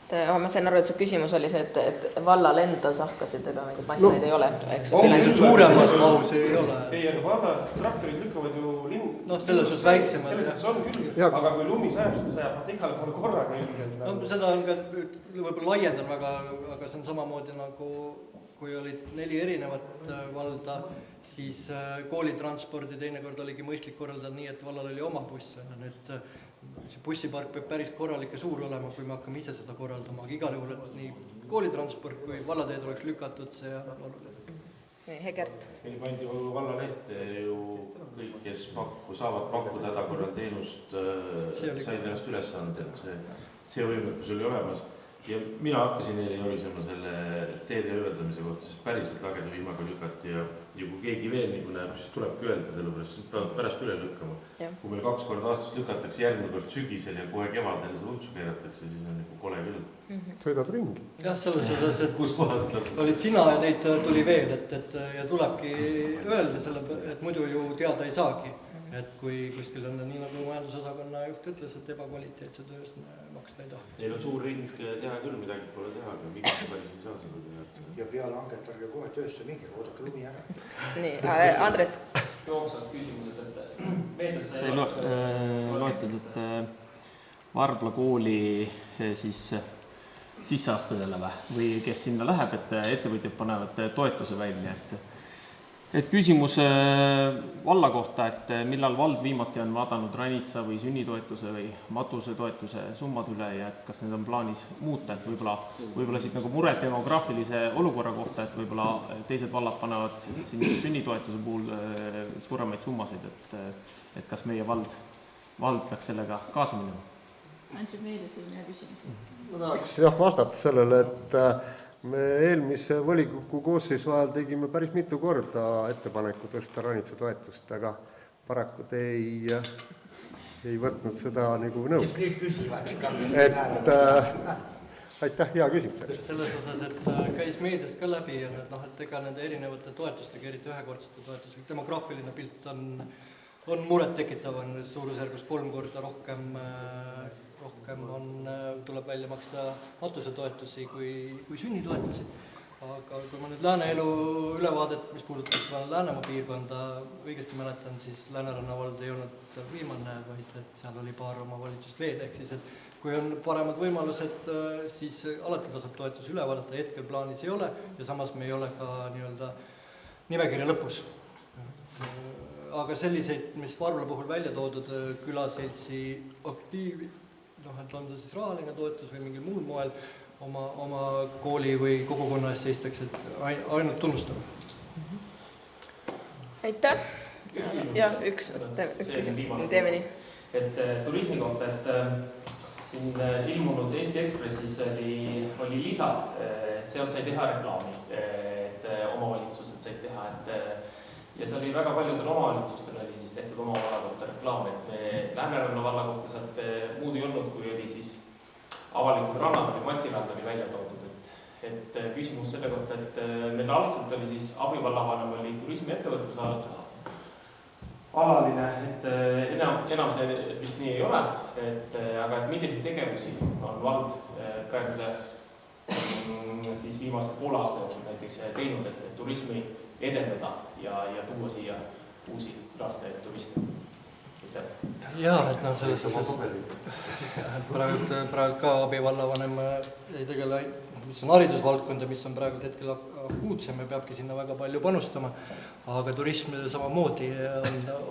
Ma sain aru, et see küsimus oli see, et vallal endas hakkasid ega mingeid masinaid ei ole, eks? Suuremas mahus ei ole. Ei, aga vaata, traktorid lükkavad ju linn. Selles suhtes väiksemad. Selles suhtes on küll, aga kui lumi sajab, siis ta sajab igale poole korraga üldiselt. Seda on ka, võib-olla laiendan väga, aga see on samamoodi nagu kui olid 4 erinevat valda, siis koolitranspordi teinekord oligi mõistlik korraldada nii, et vallal oli oma buss. Nüüd see bussipark peab päris korralik ja suur olema, kui me hakkame ise seda korraldama, aga igal juhul, et nii koolitransport kui vallateed oleks lükatud, see on oluline. Nii, Hegert. Meil pandi vallalehte ju kõik, kes saavad pakkuda hädakorral teenust, said ennast ülesande, et see võimekus oli olemas. Ja mina hakkasin eile jorisema selle teede ülendamise kohta, sest päriselt lageda viimaga lükati ja kui keegi veel nagu näeb, siis tulebki öelda, sellepärast siis peavad pärast üle lükkama. Kui meil 2 korda aastas lükatakse, järgmine kord sügisel ja kohe kevadel see untsu keeratakse, siis on nagu kole küll. Sõidad ringi. Jah, selles osas, et olid sina ja neid tuli veel, ja tulebki öelda, et muidu ju teada ei saagi. Et kui kuskil on nii nagu majandusosakonna juht ütles, et ebakvaliteetse töös maksta ei taha. Neil on suur ring teha küll, midagi pole teha, aga miks päris ei saa seda teha. Ja peale hanget ärge kohe töösse minge, oodake lumi ära. Nii, Andres. Jooksvad küsimused, et meeles sai loetud, et Varbla kooli siis sisseastujale või kes sinna läheb, et ettevõtjad panevad toetuse välja, et küsimus valla kohta, et millal vald viimati on vaadanud ranitsa või sünnitoetuse või matusetoetuse summad üle ja et kas need on plaanis muuta, et võib-olla siit nagu mure demograafilise olukorra kohta, et võib-olla teised vallad panevad siin sünnitoetuse puhul suuremaid summasid, et kas meie vald peaks sellega kaasa minema? Andsid meile selline küsimus. Ma tahaks vastata sellele, et me eelmise volikogu koosseisu ajal tegime päris mitu korda ettepaneku tõsta ranitsa toetust, aga paraku te ei võtnud seda nagu nõuks. Et aitäh hea küsimus. Selles osas, et käis meediast ka läbi ja et ega nende erinevate toetustega, eriti ühekordsete toetustega, demograafiline pilt on muret tekitav, on suurusjärgus 3 korda rohkem tuleb välja maksta matusetoetusi kui sünnitoetusi. Aga kui ma nüüd Lääne-elu ülevaadet, mis puudutab Läänemaa piirkonda, õigesti mäletan, siis Lääneranna vald ei olnud viimane, vaid et seal oli paar omavalitsust veel, ehk siis, et kui on paremad võimalused, siis alati tasub toetus üle vaadata, hetkel plaanis ei ole ja samas me ei ole ka nii-öelda nimekirja lõpus. Aga selliseid, mis Varbla puhul välja toodud külaseltsi aktiivi, et on see siis rahaline toetus või mingil muul moel oma kooli või kogukonna eest seistakse, et ainult tunnustame. Aitäh! Ja üks teeme nii. Et turismi kohta, et siin ilmunud Eesti Ekspressis oli lisa, et sealt sai teha reklaami, et omavalitsused said teha, ja see oli väga paljudel omavalitsustel oli siis tehtud oma valla kohta reklaam, et me Lääneranna valla kohta sealt muud ei olnud, kui oli siis avalikud rannad või matsirand oli välja toodud. Et küsimus selle kohta, et meil algselt oli siis abivallavanem oli turismiettevõtluse alaline, et enam see vist nii ei ole, aga et milliseid tegevusi on vald praeguse siis viimase poole aasta jooksul näiteks teinud, et turismi edendada ja tuua siia uusi külastajaid turiste. Jaa, et selles osas praegu ka abivallavanem ei tegele, mis on haridusvaldkond ja mis on praegu hetkel akuutsem ja peabki sinna väga palju panustama, aga turism samamoodi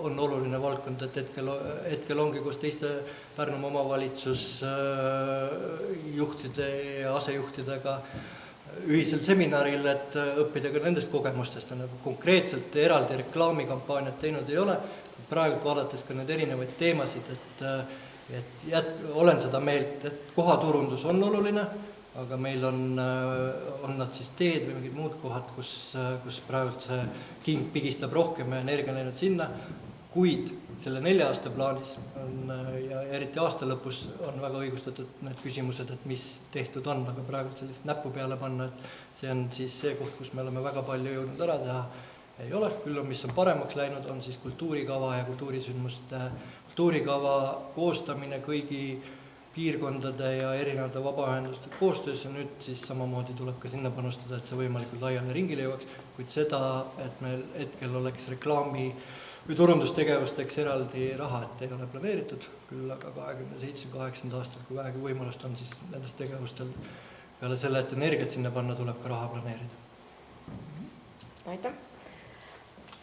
on oluline valdkond, et hetkel ongi koos teiste Pärnumaa omavalitsus juhtide ja asejuhtidega ühisel seminaril, et õppida ka nendest kogemustest, nagu konkreetselt eraldi reklaamikampaaniat teinud ei ole. Praegu vaadates ka need erinevaid teemasid, et olen seda meelt, et kohaturundus on oluline, aga meil on nad siis teed või mingid muud kohad, kus praegu see king pigistab rohkem ja energia läinud sinna, kuid selle 4 aasta plaanis ja eriti aasta lõpus on väga õigustatud need küsimused, et mis tehtud on, aga praegu sellist näppu peale panna, et see on siis see koht, kus me oleme väga palju jõudnud ära teha, ei ole. Küll on, mis on paremaks läinud, on siis kultuurikava ja kultuurisündmuste kultuurikava koostamine kõigi piirkondade ja erinevate vabaühenduste koostöös ja nüüd siis samamoodi tuleb ka sinna panustada, et see võimalikult laiale ringile jõuaks, kuid seda, et meil hetkel oleks reklaami või turundustegevusteks eraldi raha, et ei ole planeeritud, küll aga 27-28 aastal, kui vähegi võimalust on, siis nendest tegevustel peale selle, et energiat sinna panna, tuleb ka raha planeerida. Aitäh!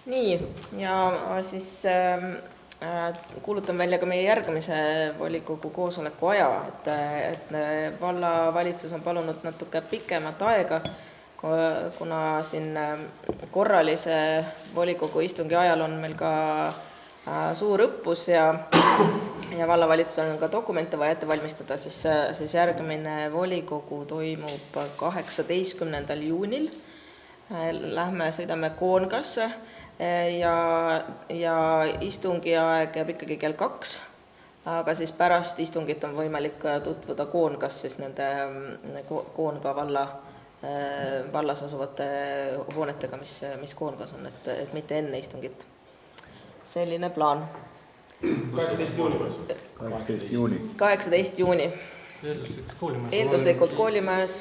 Nii, ja siis kuulutan välja ka meie järgmise volikogu koosoleku aja, et vallavalitsus on palunud natuke pikemat aega, kuna siin korralise volikogu istungi ajal on meil ka suur õppus ja vallavalitsusel on ka dokumente vaja ette valmistada, siis järgmine volikogu toimub 18. juunil. Lähme, sõidame Koongasse ja istungi aeg jääb ikkagi kell 2, aga siis pärast istungit on võimalik tutvuda Koongas siis nende Koonga vallas asuvate hoonetega, mis Koongas on, et mitte enne istungit. Selline plaan. 18. juuni. Eelduslikult koolimajas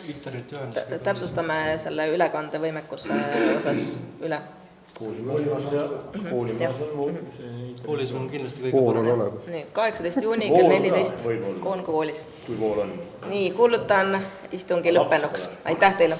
täpsustame selle ülekandevõimekuse osas üle. Koolis on kindlasti kõige parem. 18. juuni kell 14 Koonga koolis. Kui kool on. Nii, kuulutan istungi lõppenuks. Aitäh teile!